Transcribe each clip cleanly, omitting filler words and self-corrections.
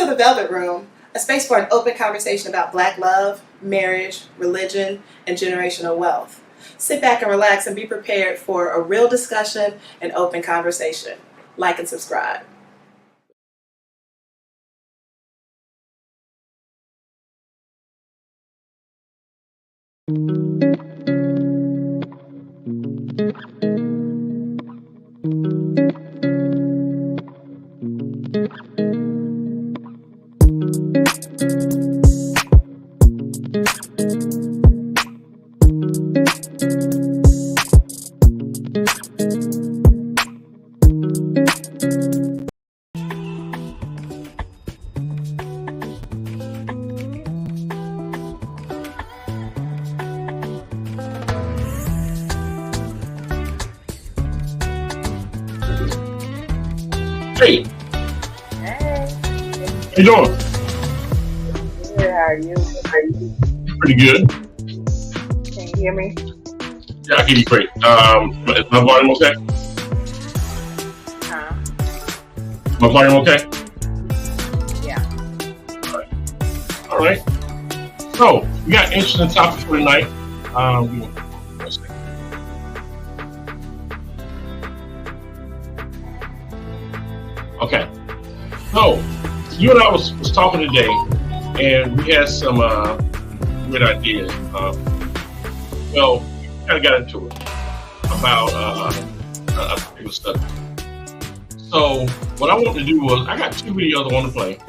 the Velvet Room, a space for an open conversation about Black love, marriage, religion, and generational wealth. Sit back and relax and be prepared for a real discussion and open conversation. Like and subscribe. Hey. Hey. How you doing? Good, how are you? Pretty good. Can you hear me? Yeah, I hear you great. Is my volume okay? Huh? My volume okay? Yeah. All right. So, we got interesting topics for tonight. One second. Okay. So, you and I was talking today, and we had some good ideas. Well, we kind of got into it about a particular study. So, what I want to do was, I got 2 videos I want to play.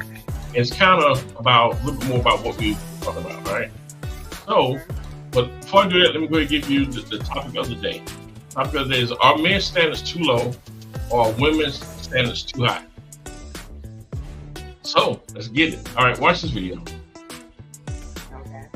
And it's kind of about a little bit more about what we talking about, right? So, but before I do that, let me go ahead and give you the topic of the day. The topic of the day is, are men's standards too low or are women's standards too high? So, let's get it. All right, watch this video. Okay.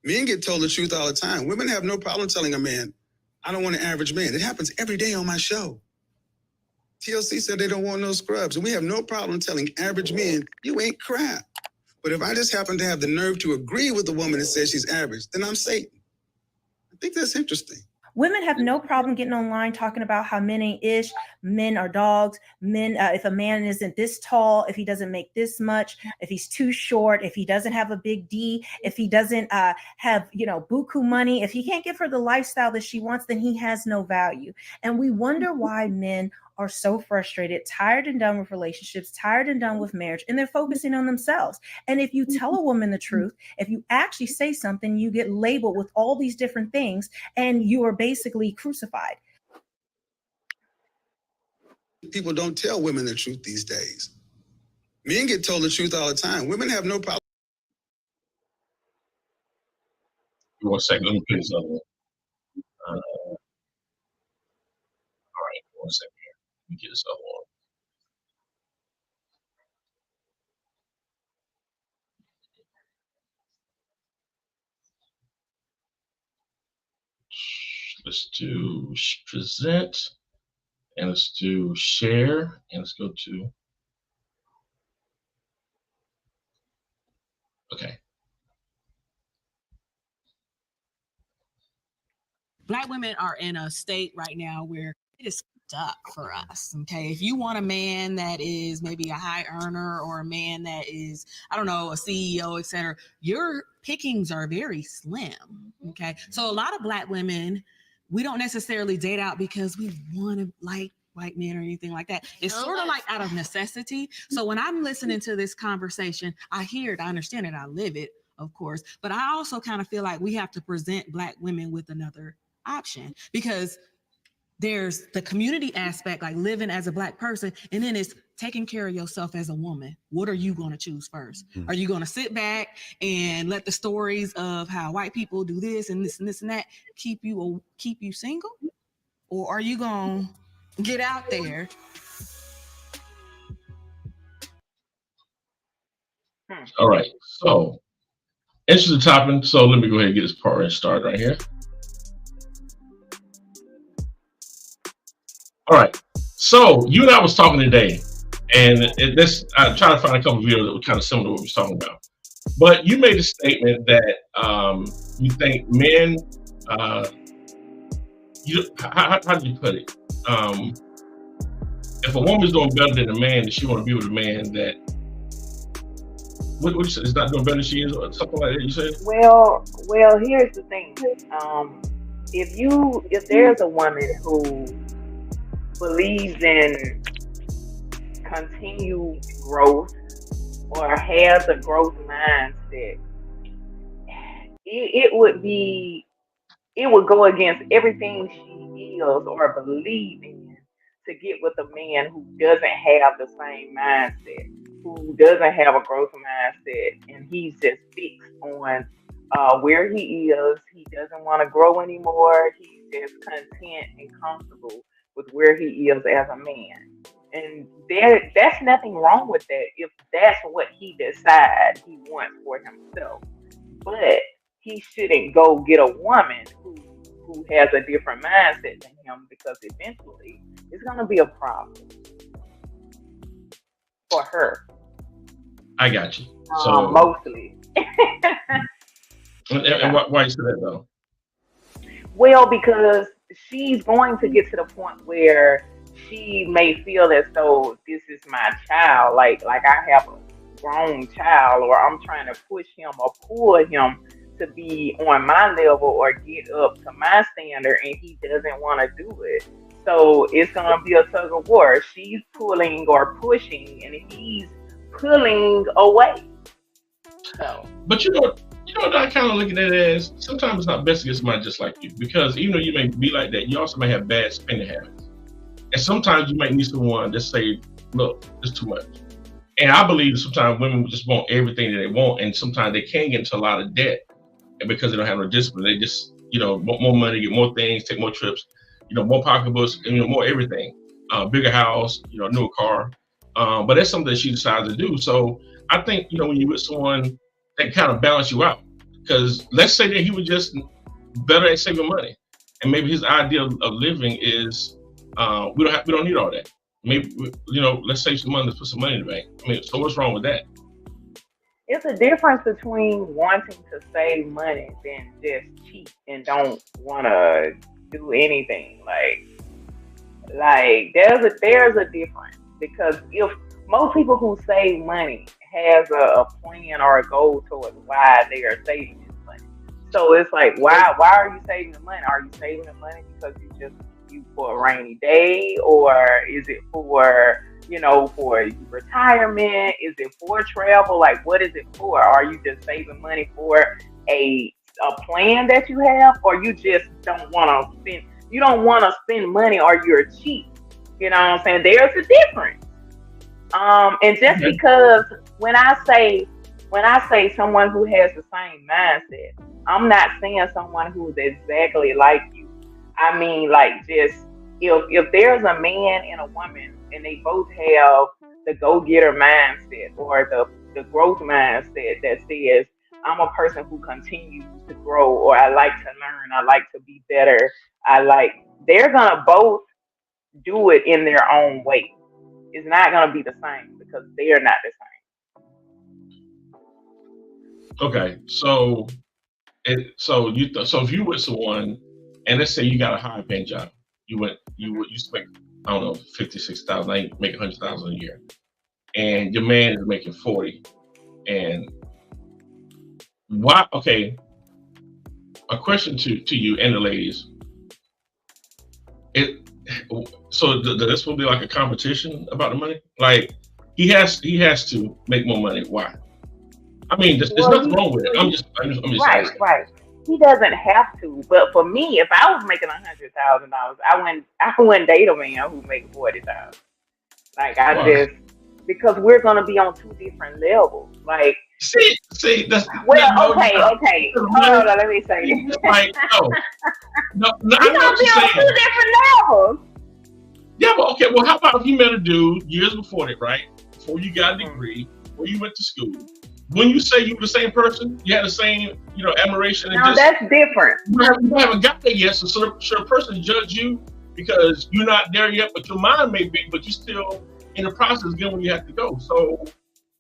Men get told the truth all the time. Women have no problem telling a man, I don't want an average man. It happens every day on my show. TLC said they don't want no scrubs. And we have no problem telling average men, you ain't crap. But if I just happen to have the nerve to agree with the woman that says she's average, then I'm Satan. I think that's interesting. Women have no problem getting online talking about how men ain't ish, men are dogs, men, if a man isn't this tall, if he doesn't make this much, if he's too short, if he doesn't have a big D, if he doesn't have, buku money, if he can't give her the lifestyle that she wants, then he has no value. And we wonder why men are so frustrated, tired and done with relationships, tired and done with marriage, and they're focusing on themselves. And if you tell a woman the truth, if you actually say something, you get labeled with all these different things, and you are basically crucified. People don't tell women the truth these days. Men get told the truth all the time. Women have no problem. One second, let me play this other one. All right, one second here. Let me get this other one. Let's do present, and let's do share, and let's go to, okay. Black women are in a state right now where it is stuck for us. Okay. If you want a man that is maybe a high earner or a man that is, I don't know, a CEO, et cetera, your pickings are very slim. Okay. So a lot of Black women, we don't necessarily date out because we want to like white men or anything like that. It's sort of like out of necessity. So when I'm listening to this conversation, I hear it, I understand it, I live it, of course, but I also kind of feel like we have to present Black women with another option, because there's the community aspect, like living as a Black person, and then it's taking care of yourself as a woman. What are you going to choose first? Are you going to sit back and let the stories of how white people do this and this and this and that keep you single, or are you going to get out there? All right, so interesting topic. So let me go ahead and get this part started right here. All right, so you and I was talking today, And this, I try to find a couple of videos that were kind of similar to what we were talking about. But you made a statement that you think men, how did you put it? If a woman's doing better than a man, then she want to be with a man that, what you said, is not doing better than she is, or something like that, you said? Well, here's the thing. If there's a woman who believes in continued growth or has a growth mindset, it would go against everything she is or believes in to get with a man who doesn't have the same mindset, who doesn't have a growth mindset, and he's just fixed on where he is. He doesn't want to grow anymore. He's just content and comfortable with where he is as a man. And that's nothing wrong with that if that's what he decides he wants for himself. But he shouldn't go get a woman who has a different mindset than him, because eventually it's going to be a problem for her. I got you. So mostly. and why you say that though? Well, because she's going to get to the point where she may feel as though this is my child, like I have a grown child, or I'm trying to push him or pull him to be on my level or get up to my standard, and he doesn't want to do it. So it's going to be a tug of war. She's pulling or pushing, and he's pulling away. So, but you know what I kind of looking at it as, sometimes it's not best to get somebody just like you, because even though you may be like that, you also may have bad spending habits. And sometimes you might need someone that say, look, it's too much. And I believe that sometimes women just want everything that they want, and sometimes they can get into a lot of debt. And because they don't have no discipline, they just, want more money, get more things, take more trips, more pocketbooks, and more everything. Bigger house, newer car. But that's something that she decides to do. So I think, when you're with someone that kind of balance you out, because let's say that he was just better at saving money, and maybe his idea of living is we don't need all that. Maybe let's save some money, let's put some money in the bank. I mean, so what's wrong with that? It's a difference between wanting to save money than just cheat and don't want to do anything. Like there's a difference, because if most people who save money has a plan or a goal towards why they are saving this money. So it's like, why are you saving the money? Are you saving the money because you for a rainy day, or is it for for retirement? Is it for travel? Like, what is it for? Are you just saving money for a plan that you have, or you just don't want to spend? You don't want to spend money, or you're cheap. You know what I'm saying? There's a difference. And just because when I say someone who has the same mindset, I'm not saying someone who's exactly like you. I mean, like, just if there's a man and a woman and they both have the go-getter mindset or the growth mindset that says, I'm a person who continues to grow, or I like to learn, I like to be better, they're gonna both do it in their own way. It's not gonna be the same, because they're not the same. Okay, so if you with someone, and let's say you got a high paying job, you spend, I don't know, 50, 60,000, I make 100,000 a year, and your man is making 40, and why? Okay, a question to you and the ladies. So this will be like a competition about the money. Like he has to make more money. Why? I mean, there's nothing wrong with it. I'm just right, asking. Right. He doesn't have to. But for me, if I was making $100,000, I wouldn't date a man who makes $40,000. Because we're gonna be on two different levels. Like, see, that's okay. Hold on, let me say this. Like, no, we're gonna be on two different levels. Yeah, but okay. Well, how about if you met a dude years before that, right? Before you got a degree, before you went to school. When you say you were the same person, you had the same, admiration. No, that's different. You haven't got there yet, so should a person judge you because you're not there yet, but your mind may be, but you still, in the process get where you have to go. So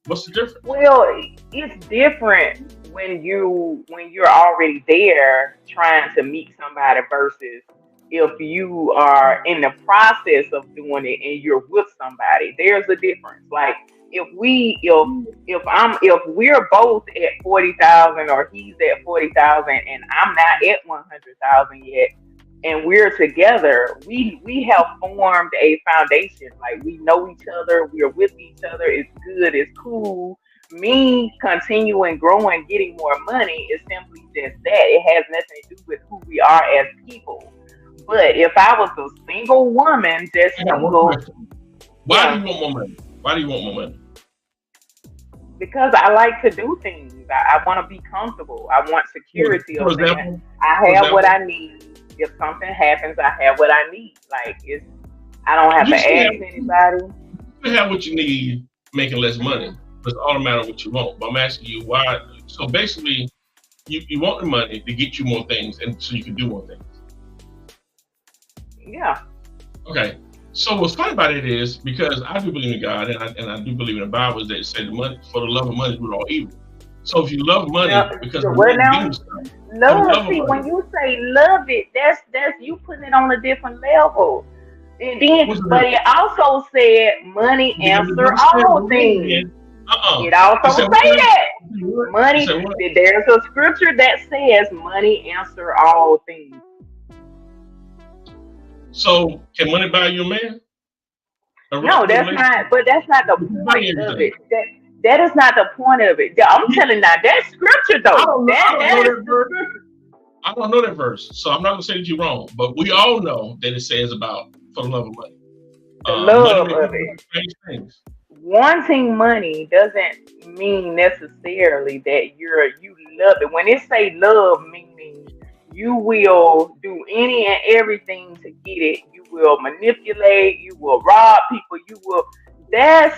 what's the difference? Well, it's different when you're already there trying to meet somebody versus if you are in the process of doing it and you're with somebody. There's a difference. Like if we're both at 40,000 or he's at 40,000 and I'm not at 100,000 yet, and we're together, we have formed a foundation. Like we know each other, we're with each other, it's good, it's cool. Me continuing, growing, getting more money is simply just that. It has nothing to do with who we are as people. But if I was a single woman, just single, why do you want more money? Why do you want more money? Because I like to do things. I want to be comfortable. I want security. For example, I have what I need. If something happens, I have what I need. Like I don't have to ask anybody. You have what you need, making less money. It's all a matter of what you want. But I'm asking you why. So basically, you want the money to get you more things, and so you can do more things. Yeah. Okay. So what's funny about it is because I do believe in God, and I do believe in the Bible that it said the money for the love of money we're all evil. So if you love money because of love, see, when you say love it, that's you putting it on a different level. And then, but it also said money answer all things. It also say that money. There's a scripture that says money answer all things. So can money buy you a man? No, that's not. But that's not the point of it. That is not the point of it. I'm telling you now, that scripture though. I don't know that verse, so I'm not gonna say that you're wrong. But we all know that it says about for the love of money. The love of it. Wanting money doesn't mean necessarily that you love it. When it say love, meaning you will do any and everything to get it. You will manipulate. You will rob people. You will. That's.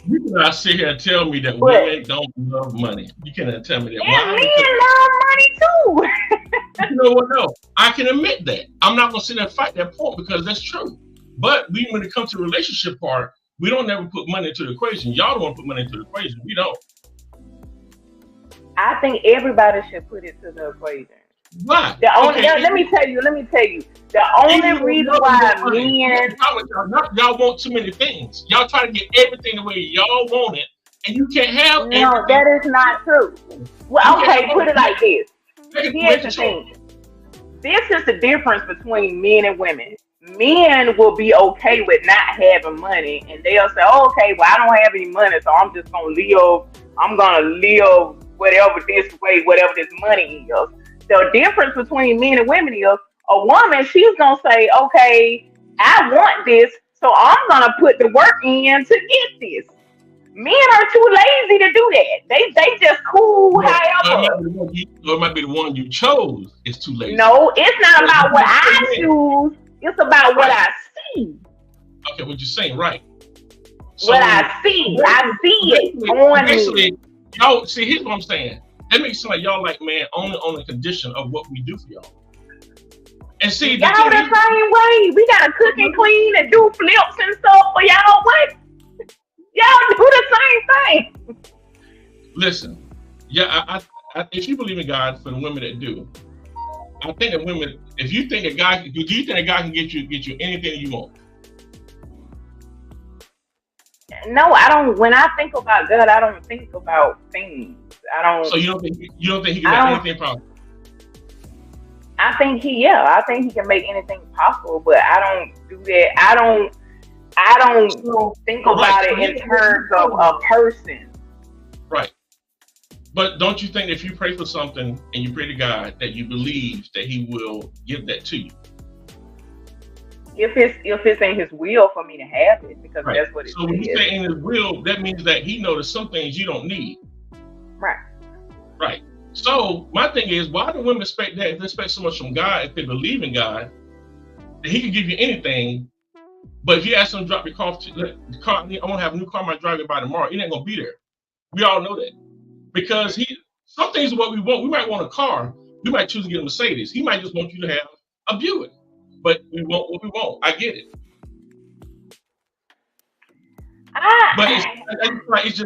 You cannot sit here and tell me that women don't love money. You cannot tell me that. And men love money too. You know what? No, I can admit that. I'm not gonna sit there and fight that point because that's true. But when it comes to the relationship part, we don't never put money into the equation. Y'all don't want to put money into the equation. We don't. I think everybody should put it to the equation. Why? Let me tell you. The only reason why men y'all want too many things. Y'all try to get everything the way y'all want it, and you can't have everything. No, that is not true. Well, okay, put it like this. Here's the thing. This is the difference between men and women. Men will be okay with not having money, and they'll say, oh, okay, well, I don't have any money, so I'm just gonna live. I'm gonna live whatever this way, whatever this money is. The difference between men and women is a woman, she's going to say, okay, I want this, so I'm going to put the work in to get this. Men are too lazy to do that. They just cool, however. It might be the one you chose is too lazy. No, it's not about what I choose. It's about what I see. Okay, what you're saying, right. So, what I see. I see it on me. Y'all, see, here's what I'm saying. That makes it sound like y'all like man only on the condition of what we do for y'all. And see, y'all the same way. We gotta cook and clean and do flips and stuff for y'all. What? Y'all do the same thing. Listen, yeah, I if you believe in God, for the women that do, I think that women, if you think a guy, do you think a guy can get you anything you want? No, I don't. When I think about God, I don't think about things. I don't. So you don't think he can make anything possible? I think he can make anything possible, but I don't do that. I don't think about it in terms of a person. Right. But don't you think if you pray for something and you pray to God that you believe that He will give that to you? If it's in His will for me to have it, because right. That's what it is. So when you say in His will, that means that He knows some things you don't need. Right. Right. So my thing is, why do women expect that? If they expect so much from God, if they believe in God, that He can give you anything. But if you ask them to drop your car, I want to have a new car, I might drive it by tomorrow. It ain't gonna be there. We all know that because some things are what we want. We might want a car. We might choose to get a Mercedes. He might just want you to have a Buick. But we want what we want. I get it. But it's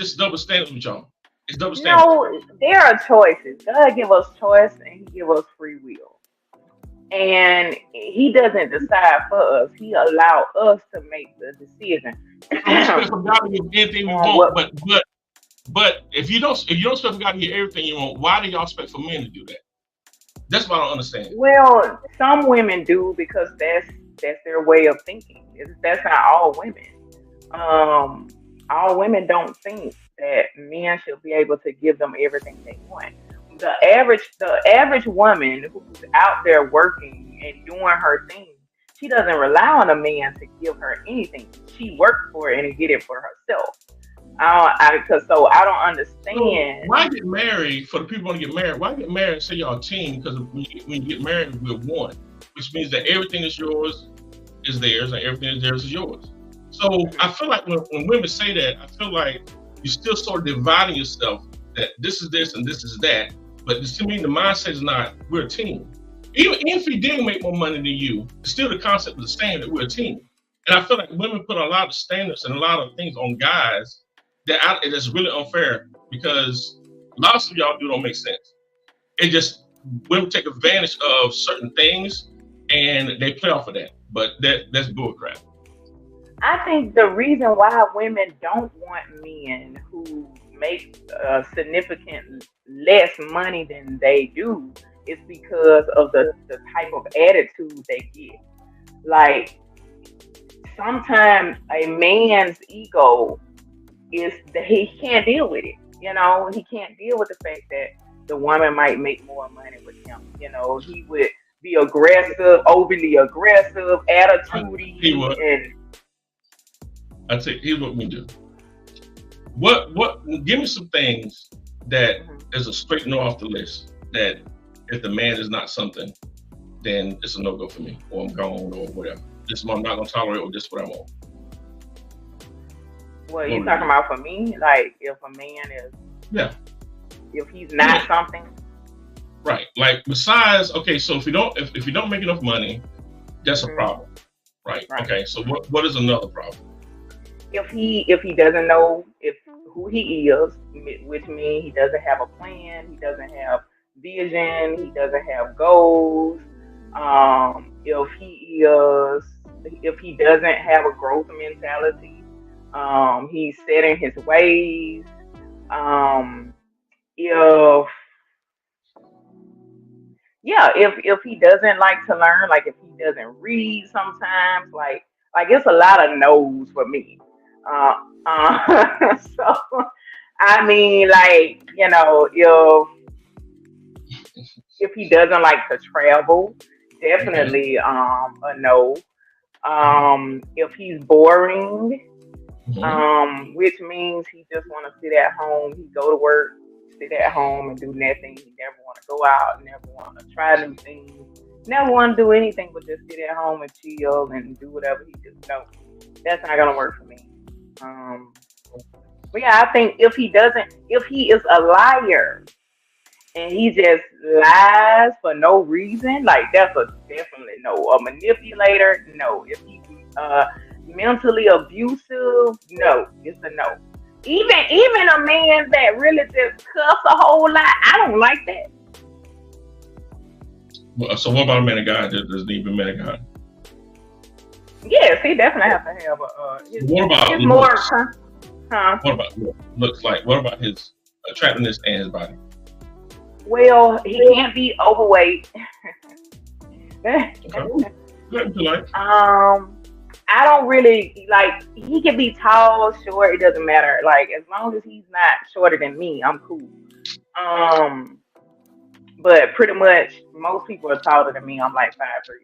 just double standard with y'all. It's double standard. No, there are choices. God give us choice and He give us free will. And He doesn't decide for us. He allow us to make the decision. We expect from God to give anything we want, but if you don't expect from God to give everything you want, why do y'all expect for men to do that? That's what I don't understand. Well, some women do because that's their way of thinking. That's not all women. All women don't think that men should be able to give them everything they want. The average woman who's out there working and doing her thing, she doesn't rely on a man to give her anything. She works for it and get it for herself. I don't understand. So why get married? For the people who want to get married, why get married and say y'all a team? Because when you get married, we're one, which means that everything is yours is theirs and everything is theirs is yours. So I feel like when women say that, I feel like you're still sort of dividing yourself that this is this and this is that. But to me, the mindset is not, we're a team. Even if he didn't make more money than you, still the concept is the same, that we're a team. And I feel like women put a lot of standards and a lot of things on guys that's really unfair, because lots of y'all don't make sense. It just, women take advantage of certain things and they play off of that. But that's bullcrap. I think the reason why women don't want men who make significant less money than they do is because of the type of attitude they get. Like, sometimes a man's ego is that he can't deal with it. You know, he can't deal with the fact that the woman might make more money with him. You know, he would be aggressive, overly aggressive, attitude-y, He would. and I'd say, here's what we do. What? Give me some things that is a straight no off the list. That if the man is not something, then it's a no go for me, or I'm gone, or whatever. This is what I'm not gonna tolerate, or this is what I want. what you talking about for me? Like, if a man is, if he's not something, right? Like, besides, okay, so if you don't make enough money, that's a problem, right? Okay, so what is another problem? If he doesn't know who he is, which means he doesn't have a plan, he doesn't have vision, he doesn't have goals. If he doesn't have a growth mentality, he's set in his ways. If he doesn't like to learn, like if he doesn't read sometimes, like it's a lot of no's for me. So I mean, like, you know, if he doesn't like to travel, definitely a no. If he's boring, which means he just want to sit at home, he go to work, sit at home and do nothing. He never want to go out, never want to try new things, never want to do anything but just sit at home and chill and do whatever he just knows. That's not gonna work for me. But yeah, I think if he is a liar and he just lies for no reason, like that's a definitely no. A manipulator, no. If he's mentally abusive, no. It's a no. Even a man that really just cuss a whole lot, I don't like that. Well, so what about a man of God that doesn't even a man of God? Yes, he definitely has to have a. What about looks? What about looks like? What about his attractiveness and his body? Well, he can't be overweight. I don't really like. He can be tall, short. It doesn't matter. Like, as long as he's not shorter than me, I'm cool. But pretty much most people are taller than me. I'm like 5'3", so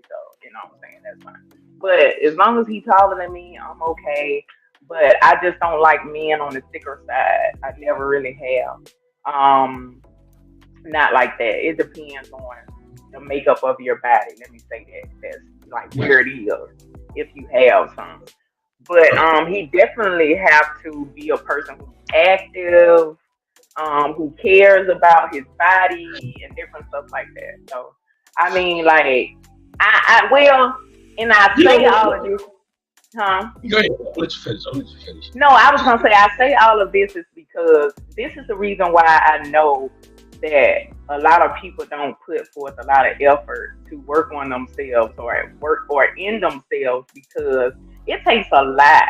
you know what I'm saying, that's fine. But as long as he's taller than me, I'm okay. But I just don't like men on the thicker side. I never really have. Not like that. It depends on the makeup of your body. Let me say that. That's like where it is, if you have some. But he definitely have to be a person who's active, who cares about his body and different stuff like that. So I mean, like, I say all of this. Huh? Go ahead. I'll let you finish. No, I was gonna say I say all of this is because this is the reason why I know that a lot of people don't put forth a lot of effort to work on themselves or work or in themselves, because it takes a lot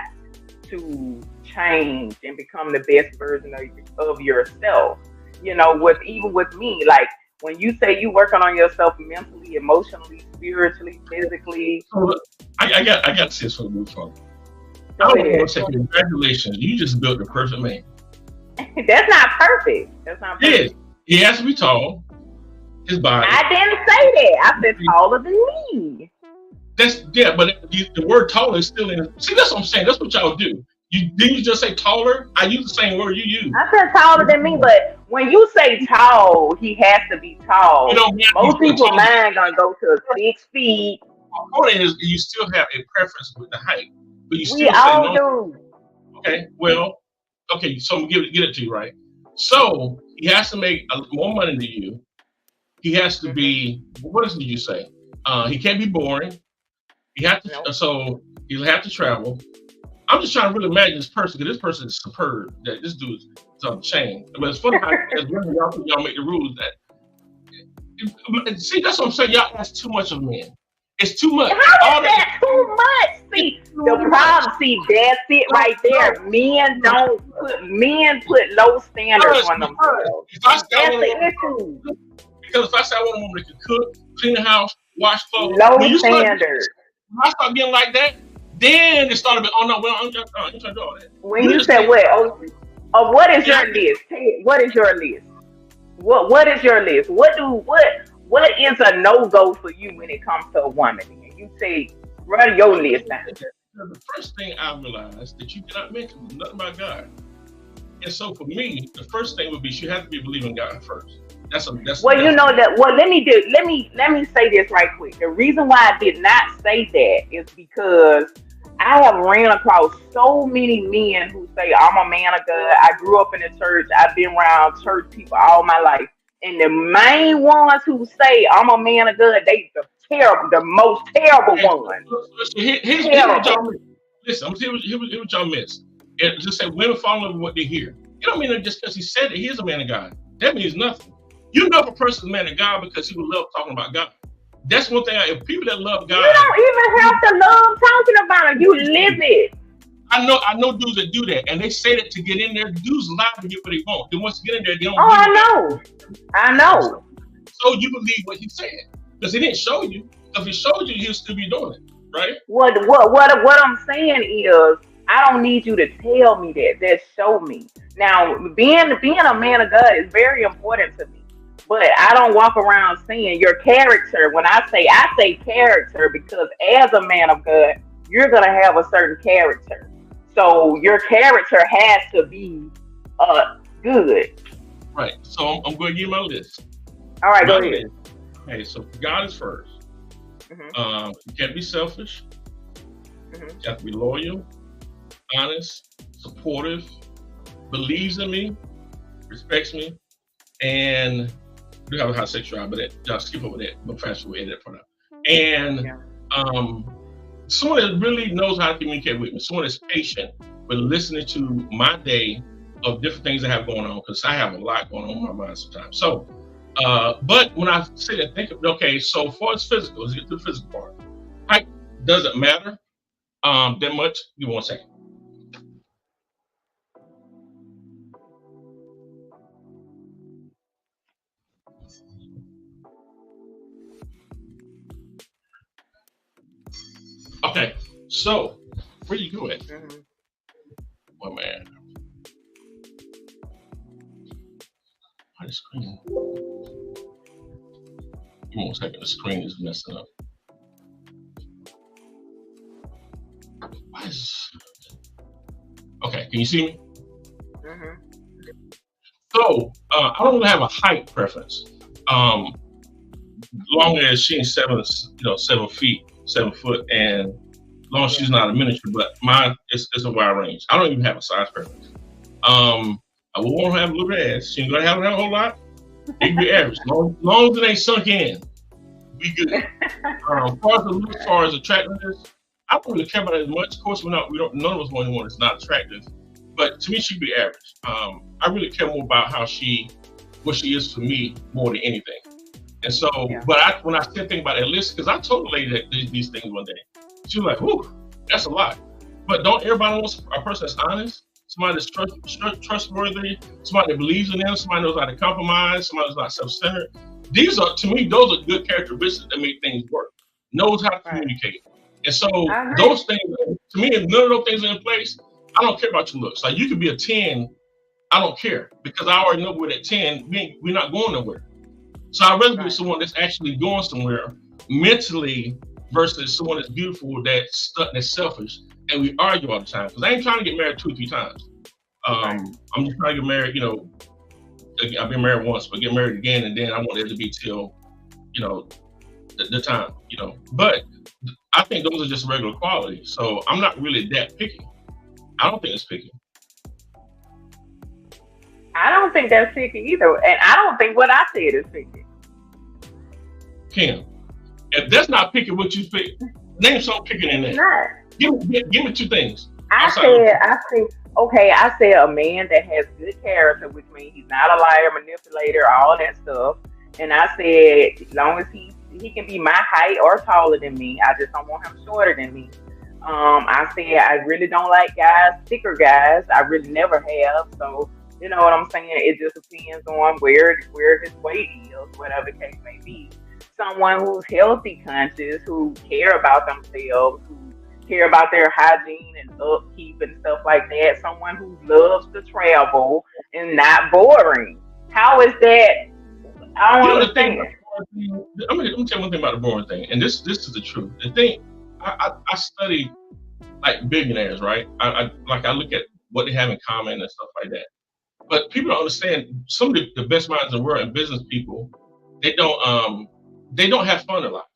to change and become the best version of yourself. You know, even with me, like when you say you working on yourself mentally, emotionally, spiritually, physically. So, I got to say this from the Go I ahead. want to say congratulations. You just built the perfect man. That's not perfect. That's not perfect. Yes. He has to be tall. His body. I didn't say that. I said taller than me. But the word taller is still in. See, that's what I'm saying. That's what y'all do. Didn't you just say taller? I use the same word you use. I said taller than me, but when you say tall, he has to be tall. You know, Most people mind gonna go to 6 feet. My point is, you still have a preference with the height, but you still We say all no. do. Okay, well, okay, so I'm gonna get it to you, right? So he has to make more money than you. He has to be. What else did you say? He can't be boring. He have to. No. So he'll have to travel. I'm just trying to really imagine this person, because this person is superb. That this dude is on the chain. But it's funny how as women, y'all make the rules that. See, that's what I'm saying. Y'all ask too much of men. It's too much. How is that too much? See, the problem. See, that's it right there. Men put low standards on themselves. That's the issue. Because if I say I want a woman that can cook, clean the house, wash clothes, Low standards. When I start getting like that, then it started. Oh no, well, I'm trying to do all that. When you say what? What is your list? What is your list? What is your list? What is a no-go for you when it comes to a woman? You say, run your list down. The first thing I realized that you cannot mention is nothing about God. And so for me, the first thing would be she has to be believing God first. Well, you know that. Well, let me say this right quick. The reason why I did not say that is because I have ran across so many men who say I'm a man of God. I grew up in the church. I've been around church people all my life. And the main ones who say I'm a man of God, they the most terrible ones. Here's what y'all miss. Listen, here's what y'all miss. It just say women fall in love with what they hear. You don't mean that just because he said that he's a man of God. That means nothing. You know if a person's a man of God because he would love talking about God. That's one thing. If people that love God, you don't even have to love talking about it. You live it. I know dudes that do that, and they say that to get in there. Dudes lie to get what they want. Then once you get in there, they don't. Oh, I know. So you believe what he said because he didn't show you. If he showed you, he'll still be doing it, right? What I'm saying is, I don't need you to tell me that. Just show me. Now, being a man of God is very important to me. But I don't walk around saying your character. When I say character, because as a man of God, you're going to have a certain character. So your character has to be good. Right. So I'm going to give you my list. All right, go ahead. Okay, so God is first. Mm-hmm. You can't be selfish. Mm-hmm. You have to be loyal, honest, supportive, believes in me, respects me, and do have a high sex drive, but y'all skip over that. But fast forward that part out. And someone that really knows how to communicate with me, someone that's patient with listening to my day of different things I have going on, because I have a lot going on in my mind sometimes. So, but when I say that, think of, okay, so for as physical, let's get to the physical part. Height doesn't matter that much. Give me 1 second. Okay, so where you go at? Mm-hmm. Well, man, why the screen? Give me 1 second. The screen is messing up. Why is? Okay, can you see me? Mm-hmm. So I don't really have a height preference. Long as she's 7 feet, 7 foot, and long as she's not a miniature, but mine is a wide range. I don't even have a size preference. I won't have a little ass. She ain't gonna have a whole lot. It can be average. Long as it ain't sunk in, we good. As far as attractiveness, I don't really care about it as much. Of course, we don't. None of us want anyone that's not attractive. But to me, she'd be average. I really care more about what she is for me more than anything. And so, but when I still think about that list, because I told the lady that these things one day, she was like, "Whew, that's a lot." But don't everybody want a person that's honest, somebody that's trustworthy, somebody that believes in them, somebody knows how to compromise, somebody that's not self-centered. Those are good characteristics that make things work. Knows how to communicate. And so those things, to me, if none of those things are in place, I don't care about your looks. Like you could be a 10, I don't care, because I already know we're at 10, we're not going nowhere. So I'd rather be someone that's actually going somewhere mentally versus someone that's beautiful, that's selfish, and we argue all the time. Because I ain't trying to get married 2 or 3 times. I'm just trying to get married, I've been married once, but get married again, and then I want it to be till, the time, But I think those are just regular qualities. So I'm not really that picky. I don't think it's picky. I don't think that's picky either. And I don't think what I said is picky. Kim, if that's not picky, what you pick, name something picking in there. Give me 2 things. I said a man that has good character, which means he's not a liar, manipulator, all that stuff. And I said, as long as he can be my height or taller than me, I just don't want him shorter than me. I said I really don't like thicker guys. I really never have. So you know what I'm saying? It just depends on where his weight is, whatever the case may be. Someone who's healthy conscious, who care about themselves, who care about their hygiene and upkeep and stuff like that. Someone who loves to travel and not boring. How is that? I don't understand. Let me tell you one thing about the boring thing, and this is the truth. The thing, I study like billionaires, right? I look at what they have in common and stuff like that. But people don't understand. Some of the best minds in the world and business people, they don't have fun a lot,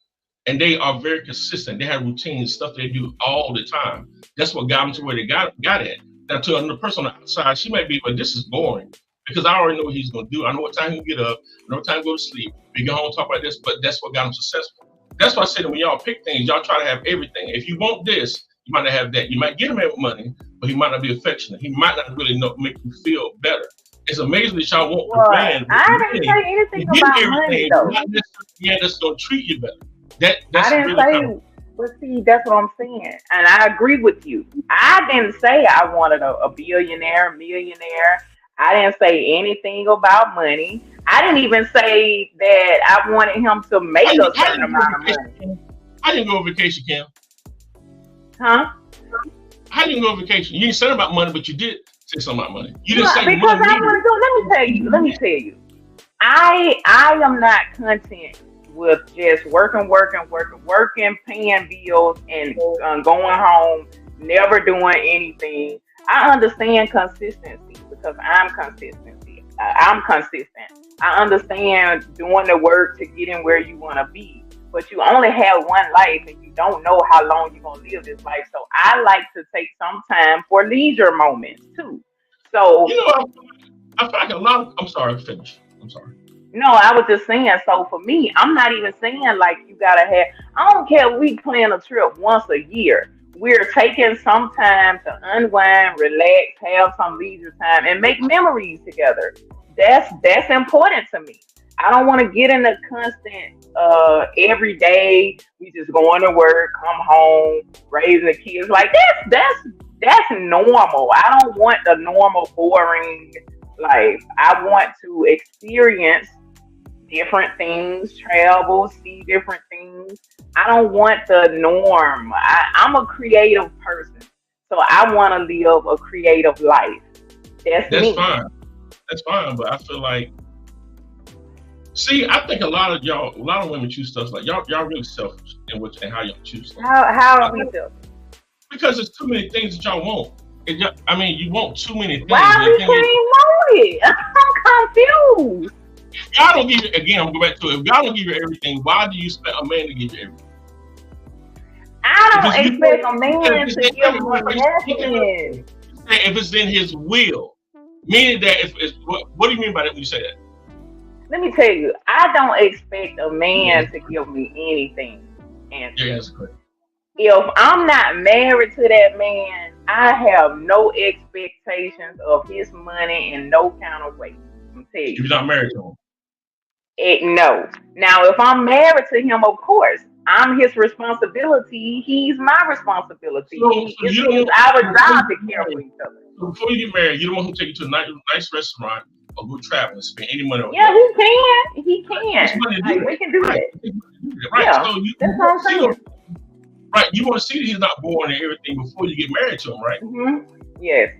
and they are very consistent. They have routines, stuff they do all the time. That's what got them to where they got it. Now, to another person on the outside, she might be, but this is boring because I already know what he's going to do. I know what time he'll get up. I know what time to go to sleep. We go home and talk about this, but that's what got him successful. That's why I say that when y'all pick things, y'all try to have everything. If you want this, you might not have that. You might get him money, but he might not be affectionate. He might not really make you feel better. It's amazing that y'all want the brand. I didn't say anything about money, though. Not necessarily that's going to treat you better. That's I didn't really say, but see, that's what I'm saying. And I agree with you. I didn't say I wanted a billionaire, millionaire. I didn't say anything about money. I didn't even say that I wanted him to make a certain amount of money. I didn't go on vacation, Kim. Huh? How didn't go on vacation? You didn't say about money, but you did say something about money. You didn't say because money. I want to go. Let me tell you. I am not content with just working, paying bills, and going home, never doing anything. I understand consistency because I'm consistent. I understand doing the work to get in where you want to be. But you only have one life and you don't know how long you're going to live this life. So I like to take some time for leisure moments too. So, I feel like a lot of, I'm sorry. No, I was just saying, so for me, I'm not even saying like you got to have, I don't care if we plan a trip once a year. We're taking some time to unwind, relax, have some leisure time, and make memories together. That's important to me. I don't want to get in the constant, every day, we just going to work, come home, raising the kids. Like, that's normal. I don't want the normal, boring life. I want to experience different things, travel, see different things. I don't want the norm. I'm a creative person, so I want to live a creative life. That's me. Fine. That's fine, but I feel like, I think a lot of women choose stuff like y'all really selfish in how y'all choose stuff. How are we selfish? Because there's too many things that y'all want. You want too many things. Why we can't want it? I'm confused. If God don't give you, again, I'm going back to it. If God don't give you everything, why do you expect a man to give you everything? I don't expect a man to give me nothing. If it's in his will, meaning that what do you mean by that when you say that? Let me tell you, I don't expect a man to give me anything. Yeah, that's correct. If I'm not married to that man, I have no expectations of his money and no counterweight. I'm telling If you're you. not married to him. No. Now, if I'm married to him, of course, I'm his responsibility. He's my responsibility. So you don't It's want our before job you to get care for married. each other. So before you get married, you don't want him to take you to a nice restaurant or go traveling, spend any money on Yeah, you. he can. He It's can. money to Like, do we that. can do Right. that. Right. Yeah, So you that's what I'm see saying. right, you want to see that he's not boring and everything before you get married to him, right? Yes.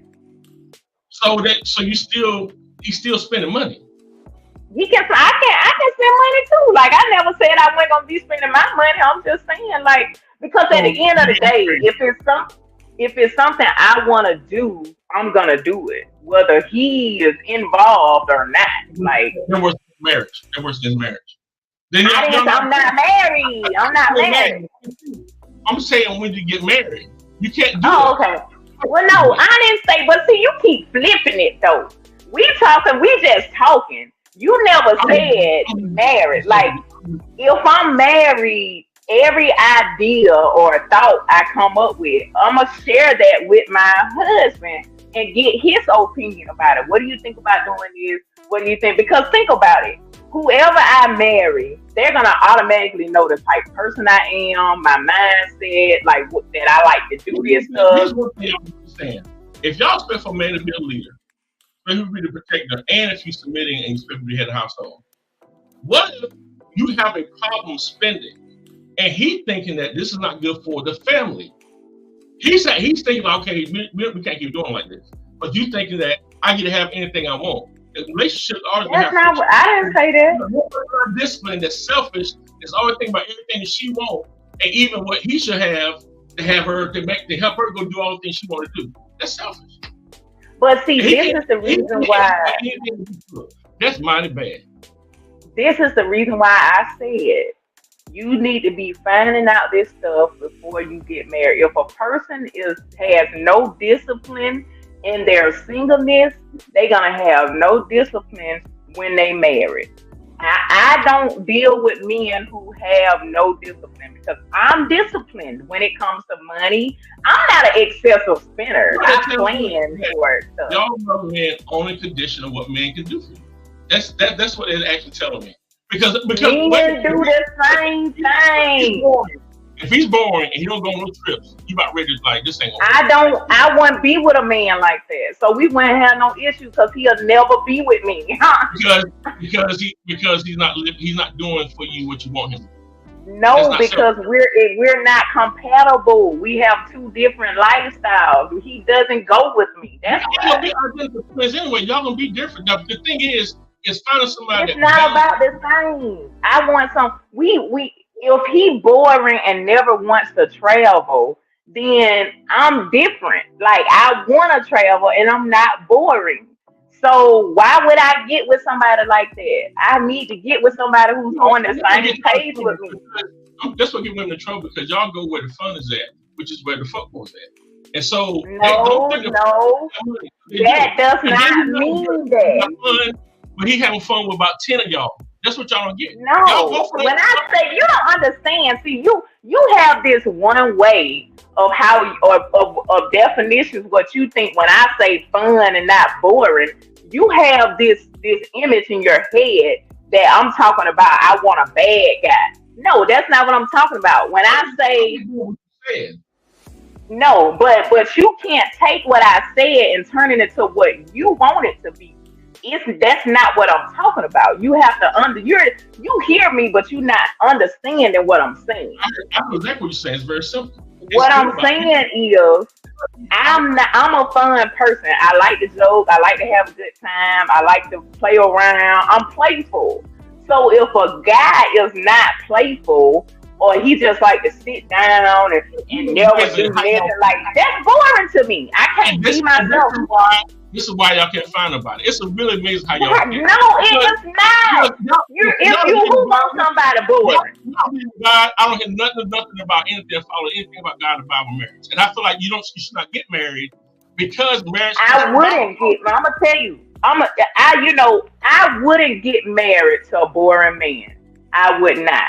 So he's still spending money. He can. I can spend money too. Like, I never said I wasn't gonna be spending my money. I'm just saying, like, because at the end of the day, if it's something I want to do, I'm gonna do it, whether he is involved or not. Like, There was marriage. There was this marriage. Then I'm not married. I'm not married. I'm saying when you get married, you can't do Oh, it. okay. Well, no, I didn't say. But see, you keep flipping it though. We just talking. You never said married. Like, if I'm married, every idea or thought I come up with, I'm gonna share that with my husband and get his opinion about it. What do you think about doing this? What do you think? Because think about it. Whoever I marry, they're gonna automatically know the type of person I am, my mindset, like that I like to do this stuff. Here's one thing I'm understand. If y'all expect for a man to be a leader, for him to be the protector, and if he's submitting and you expect him to head the household, what if you have a problem spending and he's thinking that this is not good for the family? He's thinking, okay, we can't keep doing like this. But you thinking that I get to have anything I want. The relationship always That's not what I didn't say that. Discipline that's selfish is always thinking about everything that she wants and even what he should have to help her go do all the things she want to do. That's selfish. But see, this is the reason why. That's mighty bad. This is the reason why I said you need to be finding out this stuff before you get married. If a person has no discipline in their singleness, they're gonna have no discipline when they marry. I don't deal with men who have no discipline because I'm disciplined when it comes to money. I'm not an excessive spender. I plan for stuff. Y'all love men on the condition of what men can do for you. That's what they're actually telling me. Because men do the same thing. If he's boring and he don't go on no trips, you about ready to like this ain't. I wouldn't be with a man like that. So we wouldn't have no issue because he'll never be with me. because he's not doing for you what you want him to do. No, because we're not compatible. We have two different lifestyles. He doesn't go with me. That's why. Anyway, y'all gonna be different. Now, the thing is finding somebody. It's not about the same. I want some. If he boring and never wants to travel, then I'm different. Like, I want to travel and I'm not boring. So why would I get with somebody like that? I need to get with somebody who's on the same page with me. That's what get women in trouble because y'all go where the fun is at, which is where the fuck was at. And so no, that does not mean that. But he having fun with about 10 of y'all. That's what y'all don't get. No, when I say you don't understand, see, you have this one way of how of definitions what you think when I say fun and not boring. You have this image in your head that I'm talking about. I want a bad guy. No, that's not what I'm talking about. When I say no, but you can't take what I said and turn it into what you want it to be. That's not what I'm talking about. You have to you hear me, but you're not understanding what I'm saying. I know exactly what you're saying. It's very simple. What I'm saying is, I'm a fun person. I like to joke. I like to have a good time. I like to play around. I'm playful. So if a guy is not playful, or he just like to sit down and never do nothing, like, that's boring to me. I can't be myself. This is why y'all can't find nobody. It's really amazing how y'all. No, it's not. If you want somebody boring. God, I don't hear nothing about anything follow anything about God and Bible marriage. And I feel like you should not get married because marriage. I wouldn't get. I'm gonna tell you. I wouldn't get married to a boring man. I would not.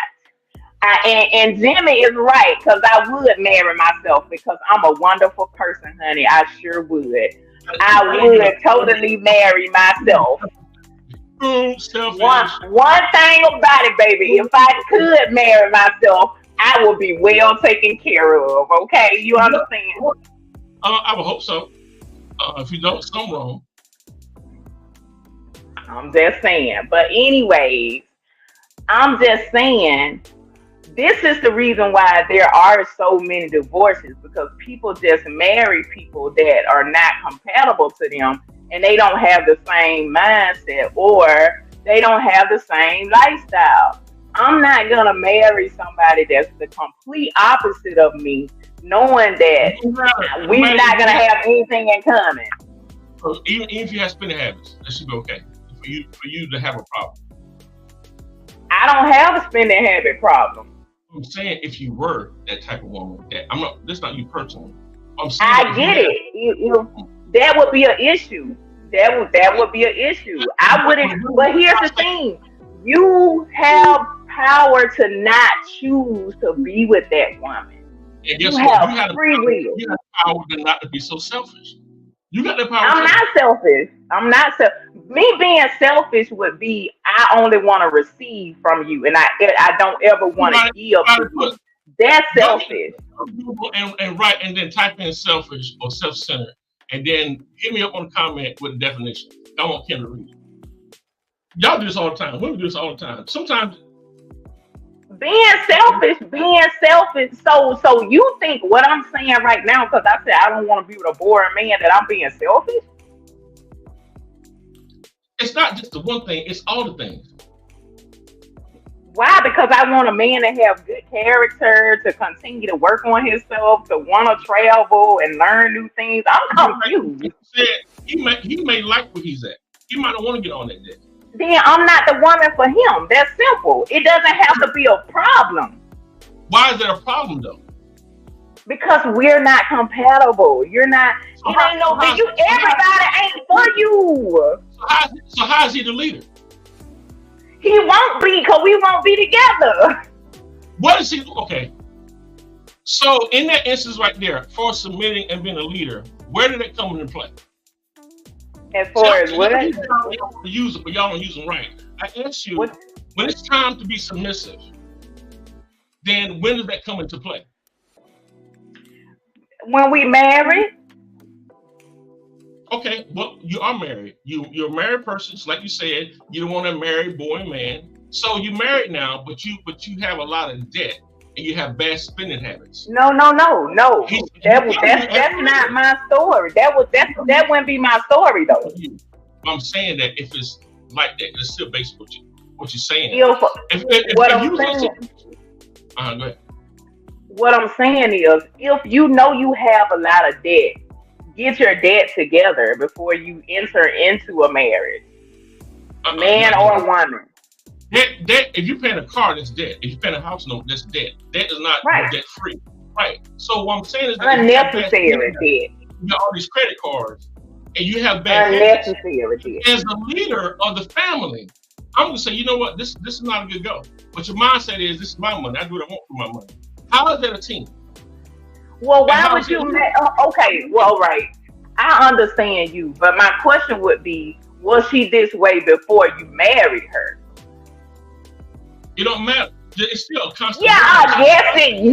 And Jimmy is right, because I would marry myself because I'm a wonderful person, honey. I sure would. I would totally marry myself. Selfish. One thing about it, baby, if I could marry myself, I would be well taken care of. Okay, you understand? I would hope so. If you don't, something wrong. I'm just saying. But anyways, I'm just saying, this is the reason why there are so many divorces, because people just marry people that are not compatible to them, and they don't have the same mindset, or they don't have the same lifestyle. I'm not gonna marry somebody that's the complete opposite of me, knowing that we're not gonna have anything in common. So even if you have spending habits, that should be okay for you to have a problem. I don't have a spending habit problem. I'm saying if you were that type of woman, this is not you personally. I'm saying I get it. That would be an issue. That would be an issue. I wouldn't. But here's the thing: you have power to not choose to be with that woman. And guess You what? have free will. You have power to not to be so selfish. You got the power. I'm not selfish. I'm not selfish. Me being selfish would be, I only want to receive from you, and I don't ever want to give to you. That's selfish. And then type in selfish or self-centered, and then hit me up on the comment with the definition. I want Kim to read it. Y'all do this all the time. Women do this all the time. Sometimes being selfish. So you think what I'm saying right now, because I said I don't want to be with a boring man, that I'm being selfish? it's not just the one thing, it's all the things. Why? Because I want a man to have good character, to continue to work on himself, to want to travel and learn new things. I'm confused. He may like where he's at. He might not want to get on that deck. Then I'm not the woman for him. That's simple. It doesn't have to be a problem. Why is there a problem though? Because we're not compatible. You're not. So it ain't no big. Everybody ain't for you. So how is he the leader? He won't be, because we won't be together. What is he? Okay. So in that instance right there, for submitting and being a leader, where did it come into play? As far as what? Y'all use it, but y'all don't use them right. I ask you, when it's time to be submissive, then when does that come into play? When we marry. Okay, well, you are married. You're a married person, like you said. You don't want to marry a boring man. So you're married now, but you have a lot of debt and you have bad spending habits. No. That's not my story. That wouldn't be my story though. I'm saying that if it's like that, it's still based on what you're saying. Go ahead. What I'm saying is, if you know you have a lot of debt, get your debt together before you enter into a marriage. Man or woman. Debt, if you're paying a car, that's debt. If you're paying a house note, that's debt. Debt is not debt free. Right. So what I'm saying is that unnecessary debt. You got all these credit cards and you have bad unnecessary debt. As a leader of the family, I'm gonna say, you know what, this is not a good go. But your mindset is, this is my money. I do what I want for my money. How is that a team? Well, why would you? Okay, well, right. I understand you, but my question would be: was she this way before you married her? It don't matter. It's still a constant. Yeah, yes, it.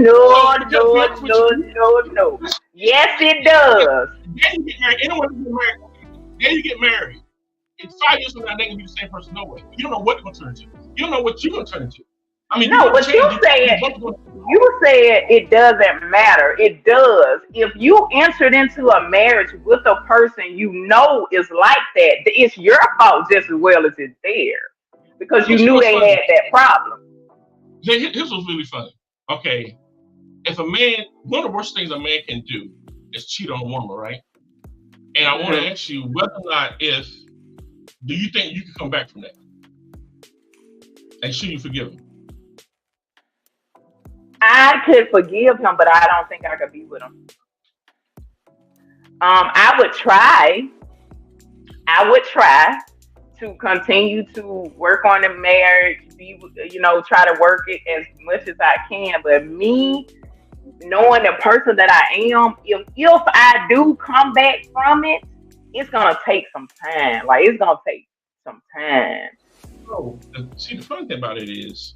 No. Yes, it does. Then you get married. Anyone get married. Then you get married. In 5 years from now, they can be the same person. No way. You don't know what they're gonna turn into. You don't know what you're gonna turn into. I mean, no, but you said it doesn't matter. It does. If you entered into a marriage with a person you know is like that, it's your fault just as well as it's theirs, because you knew they had that problem. Here's what's really funny. Okay, if a man, one of the worst things a man can do is cheat on a woman, right? And I want to ask you whether or not do you think you can come back from that? And should you forgive him? I could forgive him, but I don't think I could be with him. I would try to continue to work on the marriage, be, try to work it as much as I can. But me, knowing the person that I am, if I do come back from it, it's gonna take some time. Like, it's gonna take some time. So, see, the funny thing about it is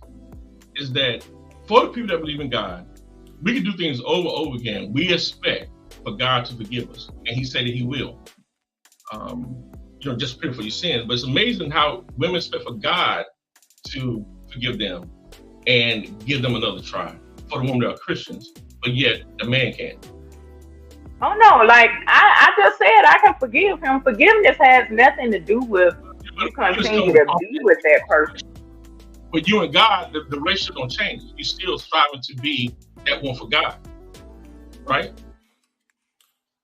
that for the people that believe in God, we can do things over and over again. We expect for God to forgive us, and He said that He will. Just pray for your sins. But it's amazing how women expect for God to forgive them and give them another try for the women that are Christians, but yet the man can't. Oh no, like I just said, I can forgive him. Forgiveness has nothing to do with you continue to be with that person. But you and God, the relationship don't change. You still striving to be that one for God, right?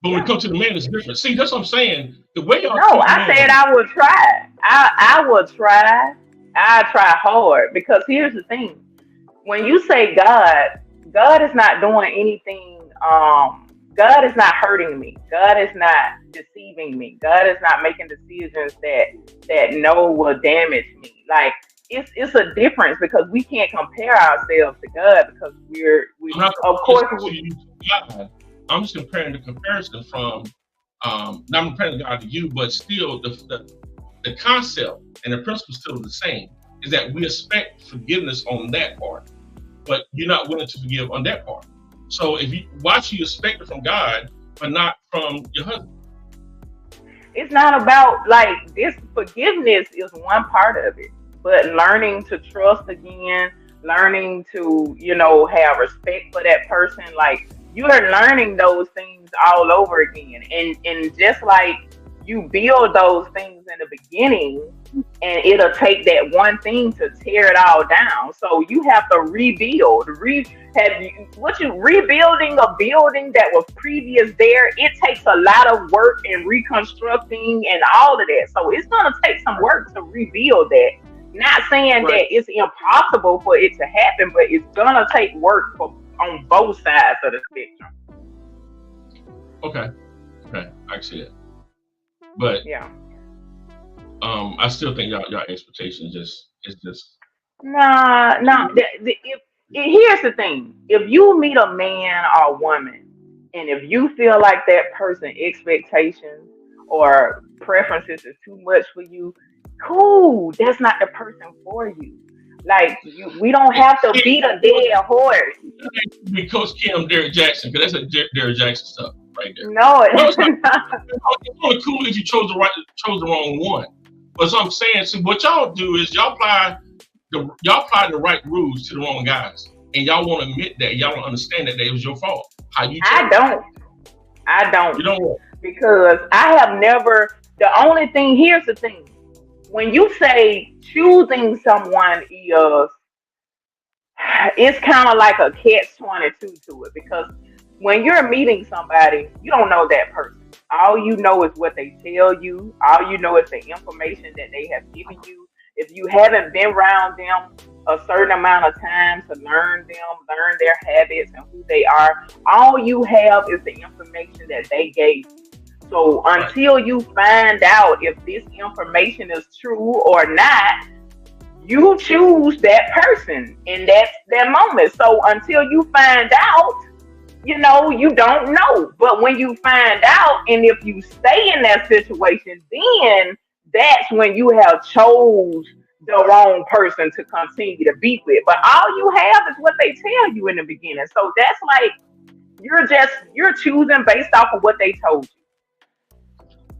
But when it comes to the man, it's different. See, that's what I'm saying. The way y'all No, I said I would try. I would try. I try hard, because here's the thing: when you say God is not doing anything. God is not hurting me. God is not deceiving me. God is not making decisions that will damage me. Like, it's a difference, because we can't compare ourselves to God, because of course God. I'm just comparing the comparison from not comparing God to you, but still the concept and the principle is still the same. Is that we expect forgiveness on that part, but you're not willing to forgive on that part. So why should you expect it from God, but not from your husband? It's not about, like, this. Forgiveness is one part of it, but learning to trust again, learning to, have respect for that person. Like, you are learning those things all over again. And just like you build those things in the beginning, and it'll take that one thing to tear it all down. So you have to rebuild. Rebuilding a building that was previous there, it takes a lot of work and reconstructing and all of that. So it's gonna take some work to rebuild that. Not saying that it's impossible for it to happen, but it's gonna take work on both sides of the spectrum. Okay, I see it. But yeah. I still think y'all expectations is just no. Here's the thing: if you meet a man or a woman, and if you feel like that person's expectations or preferences is too much for you, cool. That's not the person for you. Like, we don't have to beat a dead horse. Be Coach Kim, Derrick Jackson, because that's a Derrick Jackson stuff right there. No, it's not. It's only cool if you chose the wrong one. But so I'm saying, see, what y'all do is y'all apply the right rules to the wrong guys, and y'all won't admit that. Y'all don't understand that it was your fault. I don't. You don't what? Because I have never. Here's the thing: when you say choosing someone is, it's kind of like a catch-22 to it, because when you're meeting somebody, you don't know that person. All you know is what they tell you. All you know is the information that they have given you. If you haven't been around them a certain amount of time to learn their habits and who they are, all you have is the information that they gave you. So until you find out if this information is true or not, you choose that person in that moment. So until you find out, you don't know. But when you find out, and if you stay in that situation, then that's when you have chose the wrong person to continue to be with. But all you have is what they tell you in the beginning. So that's like, you're choosing based off of what they told you.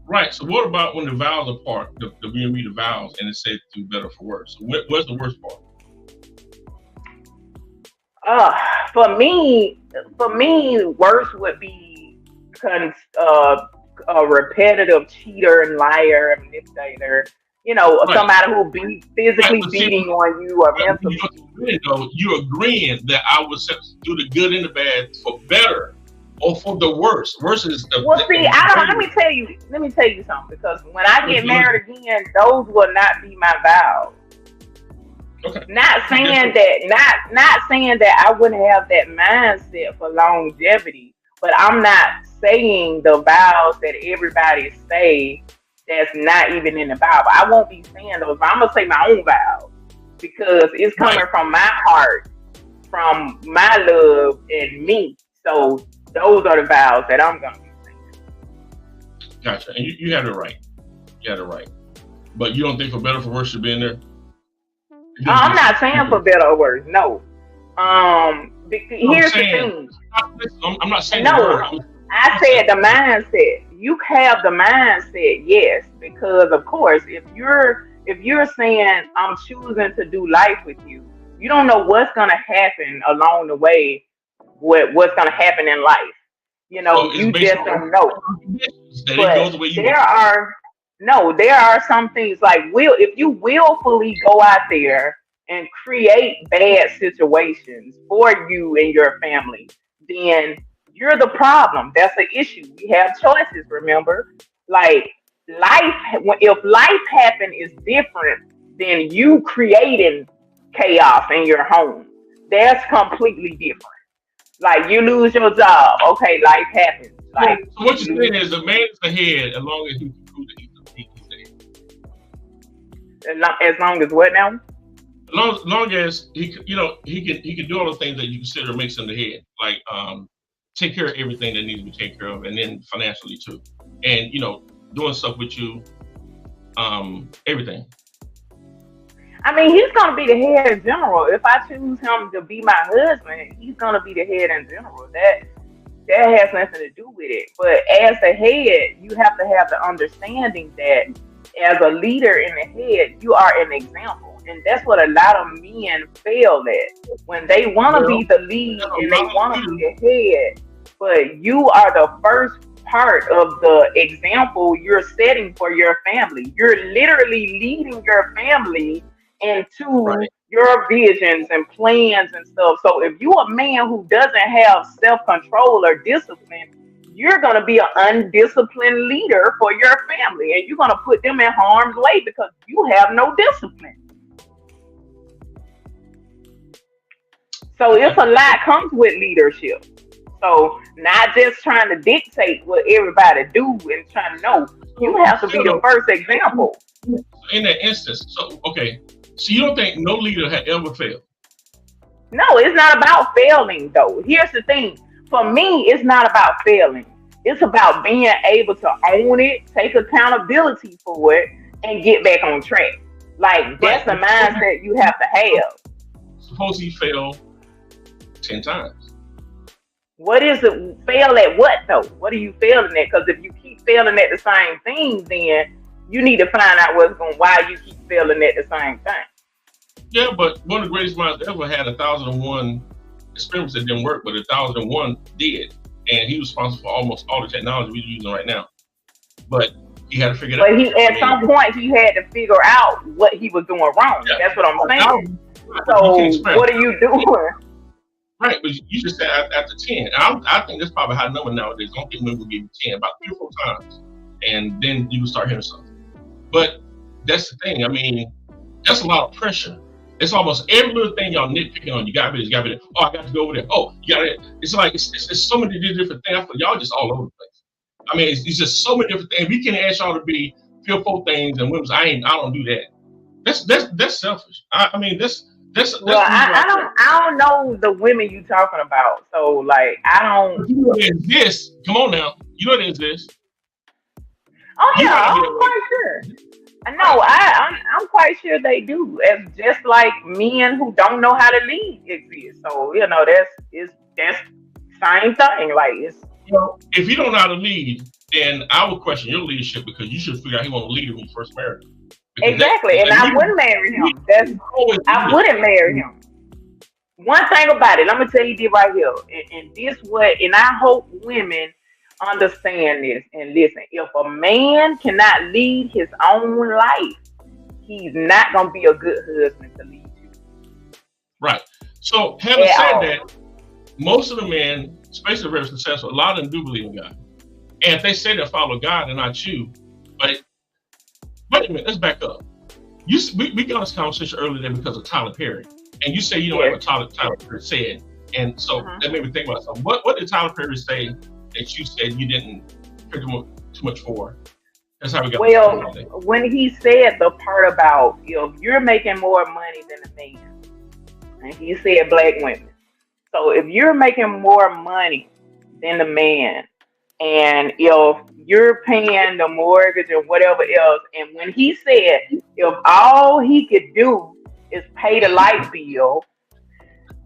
Right. So what about when the vows are part, the we read the vows, and it said to do better for worse? So what's the worst part? For me, worse would be a repetitive cheater and liar and manipulator. Somebody who be physically beating on you or mentally. You're agreeing that I would do the good and the bad for better or for the worse. Worse is the. Well, see, let me tell you something. Because when I get married again, those will not be my vows. Okay. Not saying that I wouldn't have that mindset for longevity, but I'm not saying the vows that everybody say that's not even in the Bible. I won't be saying those. I'm gonna say my own vows. because it's coming from my heart, from my love and me. So those are the vows that I'm gonna be saying. Gotcha. And you had it right. You had it right. But you don't think for better or for worse should be in there? I'm not saying for better or worse. No. Here's the thing. I'm not saying no. I said the mindset. You have the mindset, yes, because of course, if you're saying I'm choosing to do life with you, you don't know what's gonna happen along the way. What's gonna happen in life? You know, you just don't know. But there are some things like if you willfully go out there and create bad situations for you and your family, then you're the problem. That's the issue. We have choices, remember? Like if life happen is different than you creating chaos in your home. That's completely different. Like you lose your job, okay, life happens. Like so what you're saying is the man's ahead as long as he can prove that he's ahead. As long as what now? As long as he can do all the things that you consider makes him the head, like take care of everything that needs to be taken care of, and then financially too, and doing stuff with you, everything. I mean, he's gonna be the head in general. If I choose him to be my husband, he's gonna be the head in general. That has nothing to do with it. But as the head, you have to have the understanding that as a leader in the head, you are an example. And that's what a lot of men fail at. When they want to be the lead and they want to be the head, but you are the first part of the example you're setting for your family. You're literally leading your family into your visions and plans and stuff. So if you're a man who doesn't have self-control or discipline, you're going to be an undisciplined leader for your family, and you're going to put them in harm's way because you have no discipline. So it's a lot comes with leadership. So not just trying to dictate what everybody do and trying to know. You have to be the first example. In that instance, so you don't think no leader had ever failed? No, it's not about failing though. Here's the thing. For me, it's not about failing. It's about being able to own it, take accountability for it, and get back on track. Like that's the mindset you have to have. Suppose he failed 10 times. What is it? Fail at what though? What are you failing at? Because if you keep failing at the same thing, then you need to find out why you keep failing at the same thing. Yeah, but one of the greatest minds ever had 1,001 experiments that didn't work, but 1,001 did. And he was responsible for almost all the technology we're using right now. But he had to figure it out. But at some point, he had to figure out what he was doing wrong. Yeah. That's what I'm saying. So what are you doing? Right, but you just said after 10. I think that's probably high number nowadays. I don't think women will give you 10, about 3 or 4 times. And then you will start hearing something. But that's the thing. I mean, that's a lot of pressure. It's almost every little thing y'all nitpicking on. You got to be this, you got to be that. Oh, I got to go over there. Oh, you got to. It's like it's so many different things. Y'all just all over the place. I mean, it's just so many different things. We can ask y'all to be fearful things, and women's I don't do that. That's selfish. I mean, that's. Well, I don't know the women you talking about. So like, I don't. You know there's this. Come on now. You know there's this. Oh yeah, I'm quite sure. No, I'm quite sure they do. It's just like men who don't know how to lead exist. So that's same thing. Like it's. If you don't know how to lead, then I would question your leadership because you should figure out he won't lead when you first married him. Exactly, and I wouldn't marry him. I wouldn't marry him. One thing about it, let me tell you this right here, and I hope women understand this and listen. If a man cannot lead his own life, he's not gonna be a good husband to lead you. Right. So having said that, most of the men, especially very successful, a lot of them do believe in God. And if they say they follow God and not you, but wait a minute, let's back up. We got this conversation earlier today because of Tyler Perry. And you say you don't know what Tyler Perry said. And so that made me think about something. What did Tyler Perry say that you said you didn't care too much for? That's how we got. Well, when he said the part about if you're making more money than a man, and he said black women. So if you're making more money than the man, and if you're paying the mortgage or whatever else, and when he said if all he could do is pay the light bill,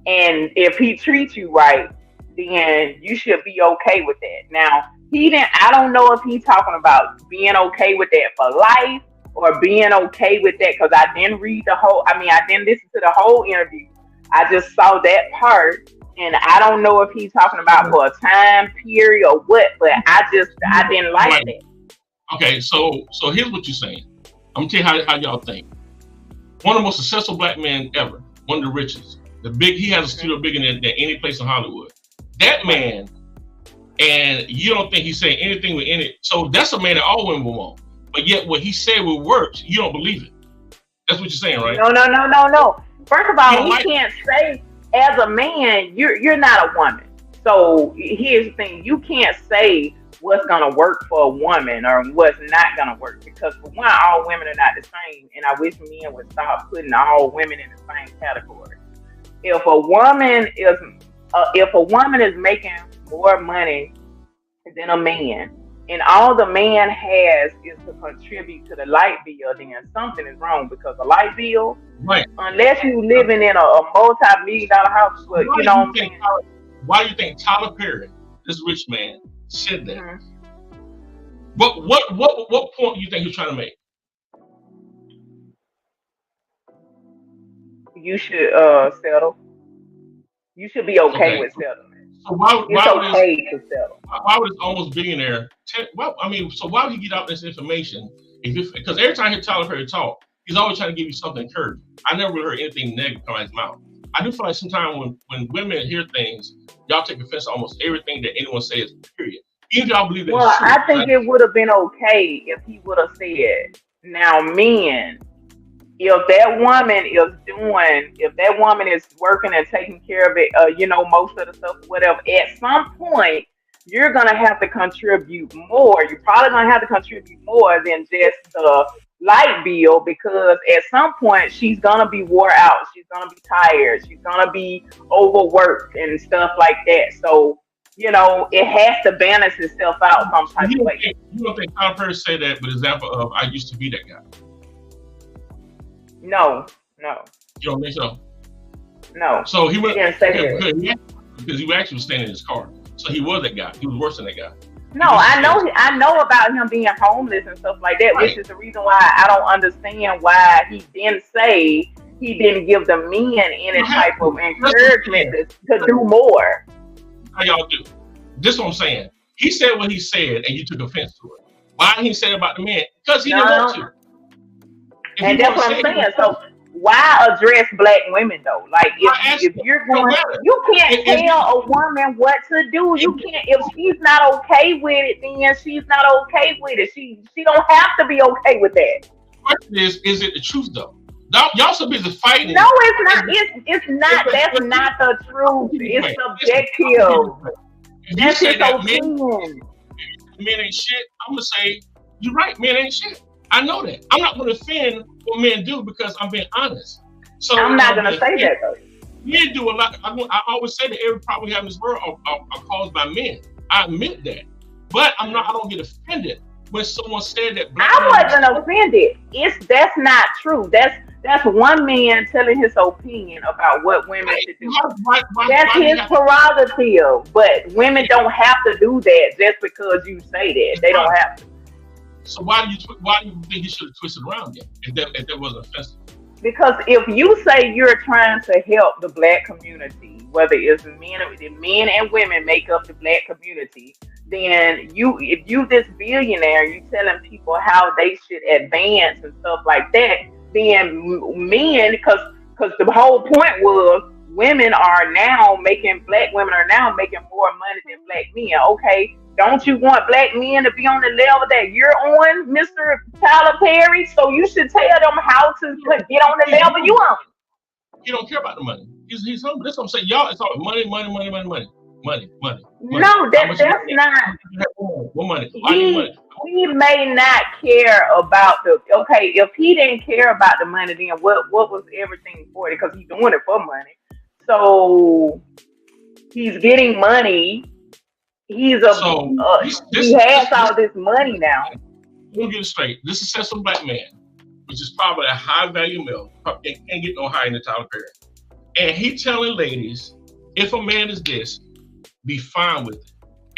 and if he treats you right, then you should be okay with that. Now, I don't know if he's talking about being okay with that for life or being okay with that, because I didn't I didn't listen to the whole interview. I just saw that part, and I don't know if he's talking about for a time period or what, but I didn't like that. Okay, so here's what you're saying. I'm gonna tell you how y'all think. One of the most successful black men ever, one of the richest. He has a studio bigger than any place in Hollywood. That man, and you don't think he's saying anything with any. So that's a man that all women will want. But yet what he said will work, you don't believe it. That's what you're saying, right? No. First of all, he can't say as a man, you're not a woman. So here's the thing, you can't say what's gonna work for a woman or what's not gonna work, because for one, all women are not the same, and I wish men would stop putting all women in the same category. If a woman is making more money than a man, and all the man has is to contribute to the light bill, then something is wrong, because a light bill, right, unless you living in a multi-million-dollar house, you know what I'm saying? Why do you think Tyler Perry, this rich man, said that? Mm-hmm. What point do you think he's trying to make? You should settle. You should be okay with settlement. So why to settle. Why would this almost billionaire? So why would he get out this information? Because every time I hear Tyler Perry talk, he's always trying to give you something encouraging. I never really heard anything negative come out of his mouth. I do feel like sometimes when women hear things, y'all take offense to almost everything that anyone says, period. Even if y'all believe that it's true. I think it would have been okay if he would have said, now men, if that woman is working and taking care of it, most of the stuff, whatever, at some point, you're going to have to contribute more. You're probably going to have to contribute more than just the light bill, because at some point, she's going to be wore out. She's going to be tired. She's going to be overworked and stuff like that. So, it has to balance itself out some type of way. You don't think Tyler Perry said that with example of, I used to be that guy? No. You don't think so? No. So he didn't say that. Because he actually was standing in his car. So he was that guy. He was worse than that guy. No, I know about him being homeless and stuff like that, which is the reason why I don't understand why he didn't say he didn't give the men any type of encouragement to do more. How y'all do? This is what I'm saying. He said what he said, and you took offense to it. Why didn't he say it about the men? Because he didn't want to. And that's what I'm saying. So why address black women though? Like if you're going, you can't tell a woman what to do. You can't. If she's not okay with it, then she's not okay with it. She don't have to be okay with that. The question is it the truth though? Y'all so busy fighting. No, it's not. It's not. That's not the truth. It's subjective. That's his opinion. Men ain't shit. I'm gonna say you're right. Men ain't shit. I know that. I'm not gonna defend what men do because I'm being honest. So I'm not gonna say that though. Men do a lot. I always say that every problem we have in this world are caused by men. I admit that, but I don't get offended when someone said that. I wasn't offended. That's not true. That's one man telling his opinion about what women should do. That's his prerogative. But women don't have to do that just because you say that. They don't have to. So why do you think he should have twisted around then if that wasn't offensive? Because if you say you're trying to help the black community, whether it's men and women make up the black community, then if you this billionaire, you telling people how they should advance and stuff like that, then men, because the whole point was black women are now making more money than black men. Okay, don't you want black men to be on the level that you're on, Mr. Tyler Perry? So you should tell them how to get on the level you on. He don't care about the money. He's humble. That's what I'm saying. Y'all, it's all money. No, that's not. What money? Why do you money? we may not care about if he didn't care about the money, then what was everything for it? Because he's doing it for money. So he's getting money. He has all this money now. We'll get it straight. This is a successful black man, which is probably a high value male. Probably can't get no higher than Tyler Perry. And he telling ladies, if a man is this, be fine with it.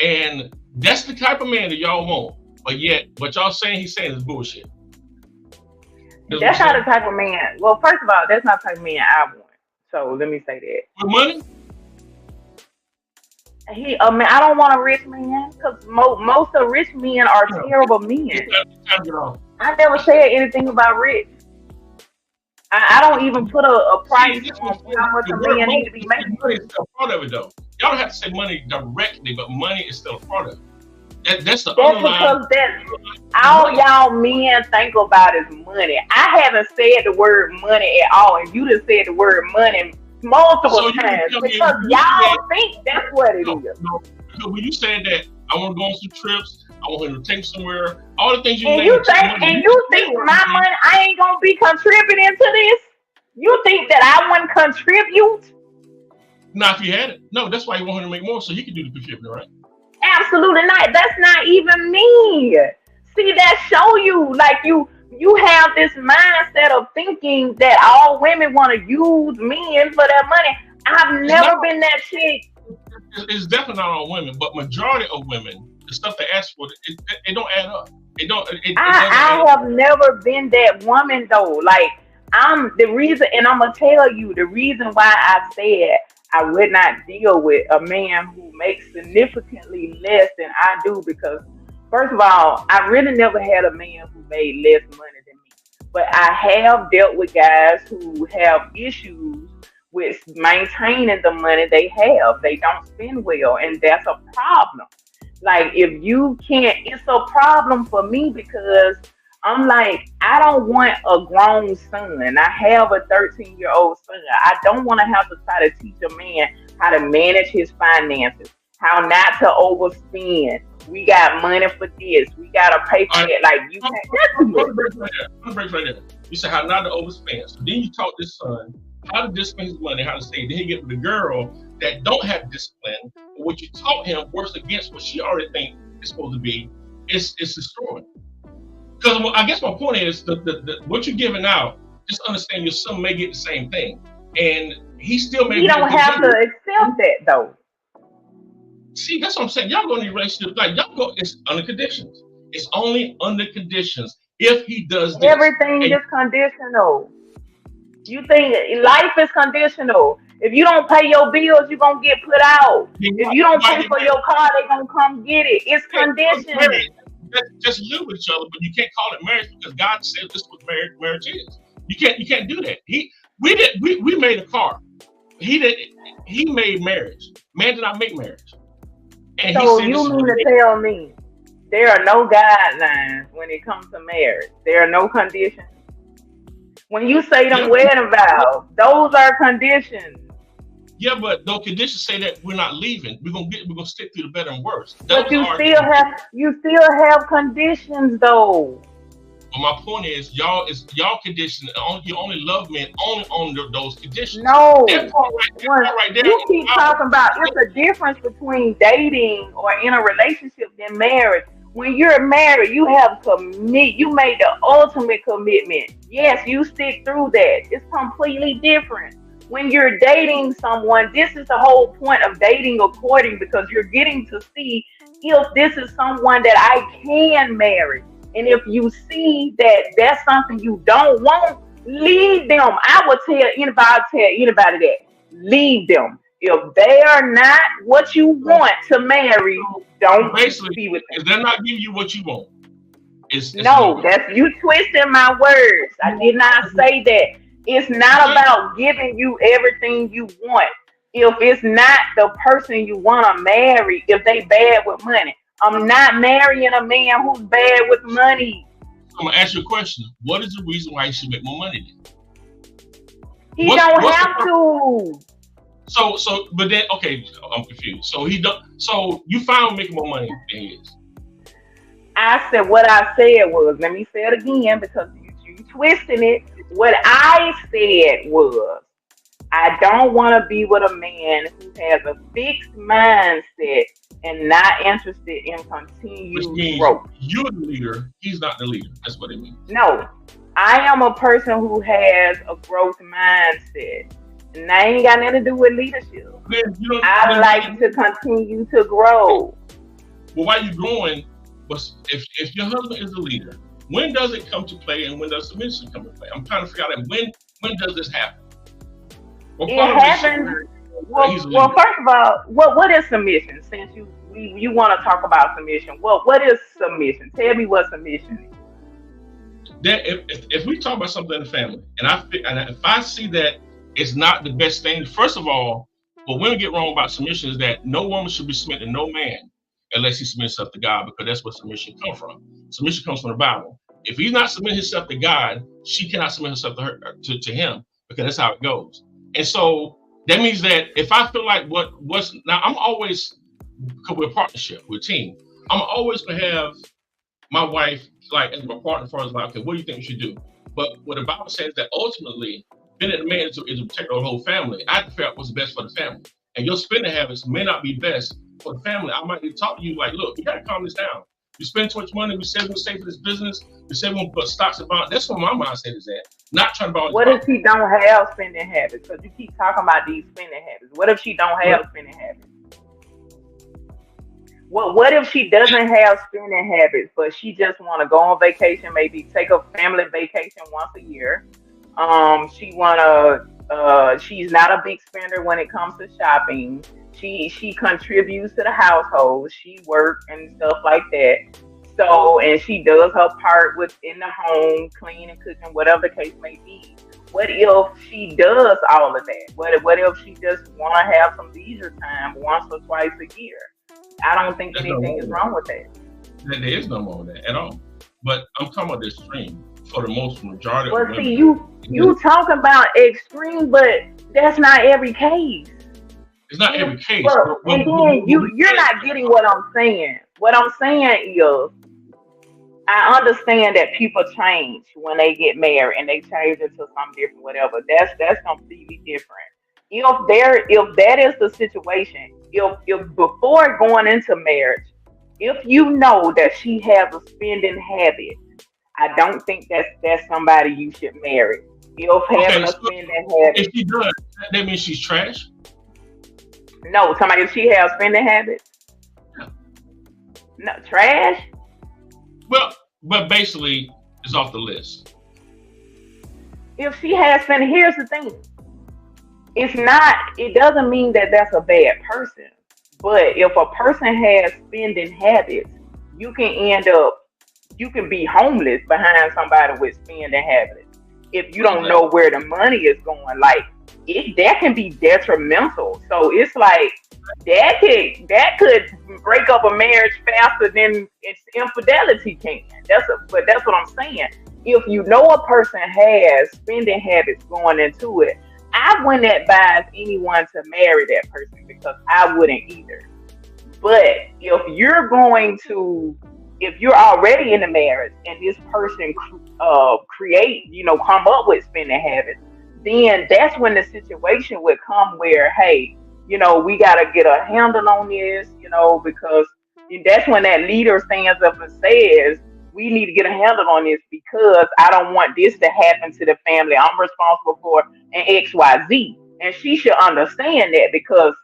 And that's the type of man that y'all want. But yet, what y'all saying he's saying is bullshit. That's not the type of man. Well, first of all, that's not the type of man I want. So let me say that. With money? I don't want a rich man because most of rich men are terrible men. I never said anything about rich. I don't even put a price on how much a man needs to be making. Money is still a part of it, though. Y'all don't have to say money directly, but money is still a part of it. That's because all y'all men think about is money. I haven't said the word money at all, and you just said the word money multiple times because y'all think that's what it is. No, because when you said that, I want to go on some trips, I want him to take somewhere, all the things you think my money, I ain't gonna be contributing to this? You think that I wouldn't contribute? Not if you had it. No, that's why you want him to make more so he can do the contributing, right? Absolutely not. That's not even me. See, that show you like you have this mindset of thinking that all women want to use men for their money. I've never been that chick. It's definitely not all women, but majority of women, the stuff they ask for, it don't add up. I have never been that woman though. Like I'm the reason, and I'm gonna tell you the reason why I said I would not deal with a man who makes significantly less than I do, because first of all, I really never had a man who made less money than me. But I have dealt with guys who have issues with maintaining the money they have. They don't spend well, and that's a problem. Like, if you can't, it's a problem for me because I'm like, I don't want a grown son. I have a 13-year-old son. I don't want to have to try to teach a man how to manage his finances, how not to overspend. We got money for this. We got to pay for it. Like, you can't. I'm going to break right there. You said how not to overspend. So then you taught this son how to discipline his money, how to save. Then he get with a girl that don't have discipline. But what you taught him works against what she already thinks it's supposed to be. It's destroying. Because I guess my point is what you're giving out. Just understand your son may get the same thing, and he still may. You don't have to accept that though. See, that's what I'm saying. Y'all go in a relationship like y'all go. It's under conditions. It's only under conditions if he does this. Everything is conditional. You think life is conditional. If you don't pay your bills, you're going to get put out. If you don't pay for your car, they're going to come get it. It's conditional. Just live with each other, but you can't call it marriage because God said this is what marriage is. You can't do that. We made a car. He made marriage. Man did not make marriage. And so you mean to tell me there are no guidelines when it comes to marriage? There are no conditions? When you say them wedding vows, those are conditions. Yeah, but those conditions say that we're not leaving. We're gonna stick through the better and worse. But you still have conditions though. But my point is, y'all conditions. You only love men only on those conditions. No, right there, you keep talking about it's a difference between dating or in a relationship than marriage. When you're married, you have you made the ultimate commitment. Yes, you stick through that. It's completely different. When you're dating someone, this is the whole point of dating or courting, because you're getting to see if this is someone that I can marry. And if you see that that's something you don't want, leave them. I would tell anybody that. Leave them. If they are not what you want to marry, don't be with them. If they're not giving you what you want, it's that's you twisting my words. I did not say that. It's not about giving you everything you want. If it's not the person you want to marry, if they bad with money, I'm not marrying a man who's bad with money. I'm gonna ask you a question. What is the reason why he should make more money then? He don't have to. So, but then, okay, I'm confused. So you found making more money than he is. I said what I said was, let me say it again because you twisting it. What I said was, I don't want to be with a man who has a fixed mindset and not interested in Which continued means growth. you're the leader, he's not the leader. That's what it means. No, I am a person who has a growth mindset. And that ain't got nothing to do with leadership. Then you don't, I then- like to continue to grow. Well, why you growing? But if your husband is a leader, when does it come to play, and when does submission come to play? I'm trying to figure out when does this happen? What It part of this- happens. Well, he's a leader. first of all, what is submission? Since you want to talk about submission, what is submission? Tell me what submission is. That if we talk about something in the family, and if I see that it's not the best thing, first of all, what women get wrong about submission is that no woman should be submitted to no man unless he submits himself to God, because that's where submission comes from. Submission comes from the Bible. If he's not submitting himself to God, she cannot submit herself to her to him, because that's how it goes. And so that means that if I feel like what's now, I'm always, because we're a partnership, we're a team. I'm always gonna have my wife like as my partner, as far as like, okay, what do you think we should do? But what the Bible says that ultimately, being a man is to protect the whole family. I have to figure out what's best for the family. And your spending habits may not be best for the family. I might need to talk to you like, look, we gotta calm this down. We spend too much money. We say we'll save for this business. We say we'll put stocks and bonds. That's where my mindset is at. Not trying to buy. What if she don't have spending habits? Because you keep talking about these spending habits. What if she don't have spending habits? What if she doesn't have spending habits, but she just want to go on vacation, maybe take a family vacation once a year? She's not a big spender when it comes to shopping. She contributes to the household. She works and stuff like that. So, and she does her part within the home, cleaning, cooking, whatever the case may be. What if she does all of that? What if she just want to have some leisure time once or twice a year? I don't think anything is wrong with that. There is no wrong with that at all. But I'm talking about the extreme for the most majority of Well, women. see, you talk about extreme, but that's not every case. It's not every case. Look, and then you're not getting what I'm saying. What I'm saying is, I understand that people change when they get married and they change into something different, whatever. That's completely different. If that is the situation, if before going into marriage, if you know that she has a spending habit, I don't think that's somebody you should marry. If having a spending habit. If she does, that means she's trash. No, somebody if she has spending habits. Yeah. No, trash. Well, but basically, it's off the list. If she has spending, here's the thing. It doesn't mean that that's a bad person. But if a person has spending habits, you can be homeless behind somebody with spending habits. If you don't know where the money is going, like that can be detrimental. So it's like that could break up a marriage faster than infidelity can. But that's what I'm saying. If you know a person has spending habits going into it, I wouldn't advise anyone to marry that person because I wouldn't either. But if you're already in a marriage and this person come up with spending habits, then that's when the situation would come where, hey, we got to get a handle on this, because that's when that leader stands up and says, we need to get a handle on this because I don't want this to happen to the family. I'm responsible for an XYZ. And she should understand that because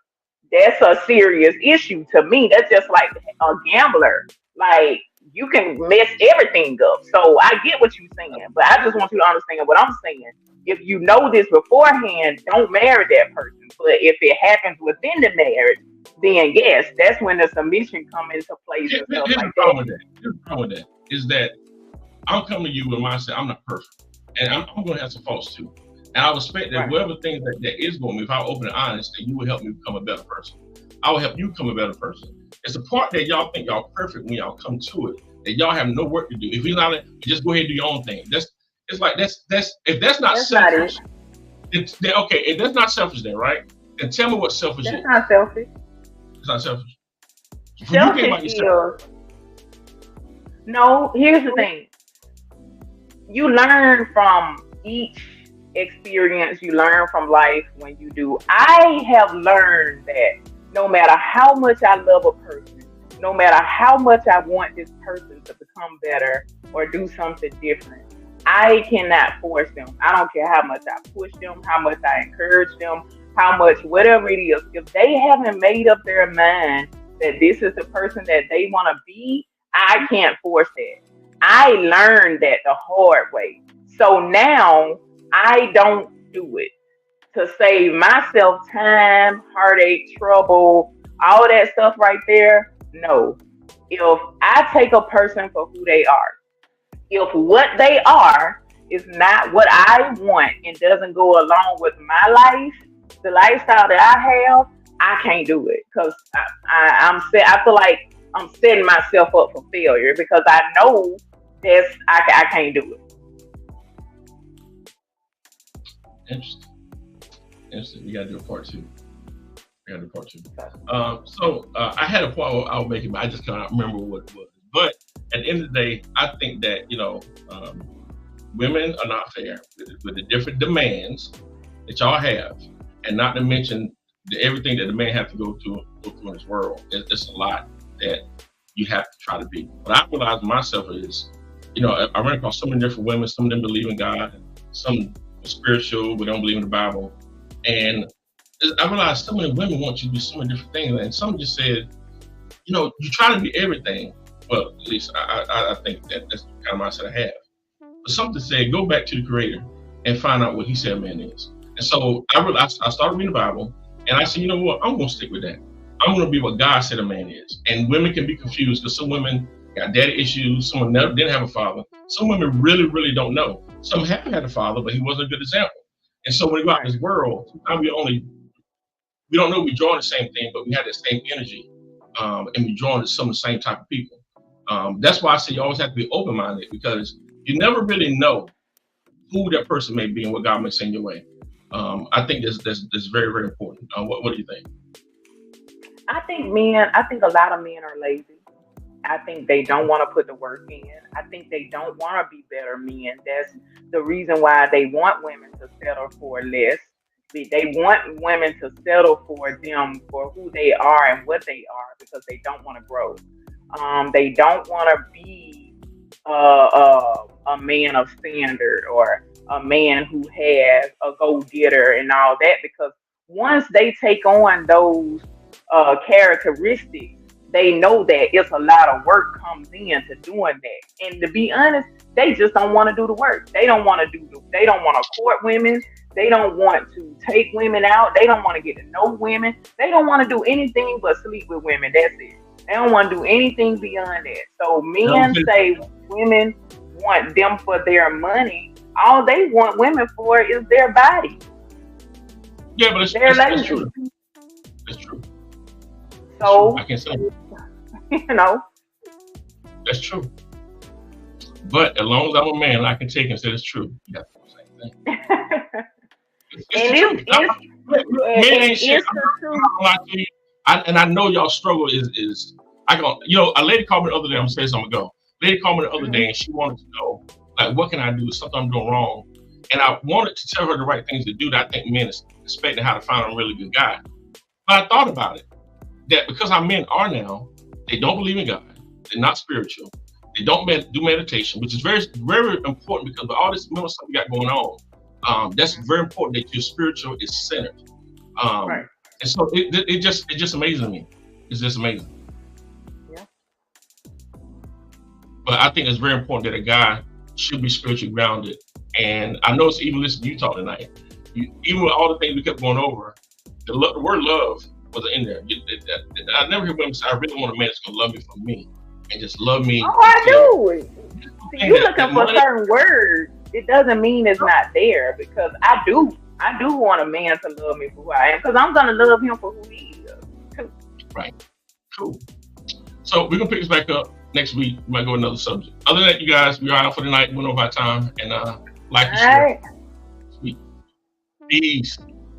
that's a serious issue to me. That's just like a gambler. Like, you can mess everything up. So I get what you're saying, but I just want you to understand what I'm saying. If you know this beforehand, don't marry that person. But if it happens within the marriage, then yes, that's when the submission comes into place and stuff like that. Here's the problem with that is that I'm coming to you with mindset, I'm not perfect. And I'm going to have some faults too. And I respect that whatever things that is going to me, if I'm open and honest, that you will help me become a better person. I will help you become a better person. It's the part that y'all think y'all perfect when y'all come to it, that y'all have no work to do. If you're not, just go ahead and do your own thing. That's if that's not selfish, okay, if that's not selfish then, right? Then tell me what selfish is. That's not selfish. It's not selfish. Selfish is No, here's the thing. You learn from each experience, you learn from life when you do. I have learned that no matter how much I love a person, no matter how much I want this person to become better or do something different, I cannot force them. I don't care how much I push them, how much I encourage them, how much, whatever it is. If they haven't made up their mind that this is the person that they want to be, I can't force that. I learned that the hard way. So now I don't do it to save myself time, heartache, trouble, all that stuff right there. No. If I take a person for who they are, if what they are is not what I want and doesn't go along with my life, the lifestyle that I have, I can't do it because I feel like I'm setting myself up for failure because I know I can't do it. Interesting. We got to do a part two. So I had a point I was making, but I just cannot remember what it was. But at the end of the day, I think that, women are not fair with the different demands that y'all have, and not to mention everything that the man have to go through in this world. It's a lot that you have to try to be. What I realized myself is, I ran across so many different women. Some of them believe in God, some spiritual, but don't believe in the Bible. And I realized so many women want you to do so many different things, and some just said, you try to be everything. Well, at least I think that's the kind of mindset I have. But something said, go back to the Creator and find out what He said a man is. And so I started reading the Bible, and I said, you know what? I'm going to stick with that. I'm going to be what God said a man is. And women can be confused because some women got daddy issues. Some didn't have a father. Some women really, really don't know. Some have had a father, but he wasn't a good example. And so when we go out in this world, sometimes we don't know we're drawing the same thing, but we have that same energy, and we're drawing some of the same type of people. That's why I say you always have to be open-minded, because you never really know who that person may be and what God may send your way. I think that's very, very important. What do you think? I think a lot of men are lazy. I think they don't want to put the work in. I think they don't want to be better men. That's the reason why they want women to settle for less. They want women to settle for them for who they are and what they are, because they don't want to grow. They don't want to be a man of standard or a man who has a go-getter and all that, because once they take on those characteristics, they know that it's a lot of work comes into doing that. And to be honest, they just don't want to do the work. They don't want to court women. They don't want to take women out. They don't want to get to know women. They don't want to do anything but sleep with women. That's it. They don't want to do anything beyond that. So men say women want them for their money. All they want women for is their body. Yeah, but that's true. That's true. So I can say, that's true. But as long as I'm a man, I can take and say it's true. You got the same thing. Men ain't shit. And I know y'all struggle is a lady called me the other day. I'm gonna say this, I'm gonna go. Lady called me the other day and she wanted to know, like, what can I do? Something I'm doing wrong. And I wanted to tell her the right things to do that I think men is expecting how to find a really good guy. But I thought about it, that because our men are now, they don't believe in God. They're not spiritual. They don't do meditation, which is very, very important, because with all this mental stuff we got going on, that's very important that your spiritual is centered. Right. And so it just amazes me. It's just amazing. Yeah. But I think it's very important that a guy should be spiritually grounded. And I know it's even listening to you talk tonight. Even with all the things we kept going over, the word love was in there. I never hear women say, I really want a man that's going to love me for me and just love me. Oh, I do. See, you're looking for certain words. It doesn't mean it's not there, because I do want a man to love me for who I am, because I'm going to love him for who he is too. Right. Cool. So we're going to pick this back up next week. We might go another subject. Other than that, you guys, we are out for the night. Went over our time. And like and share. Right. Sweet. Peace.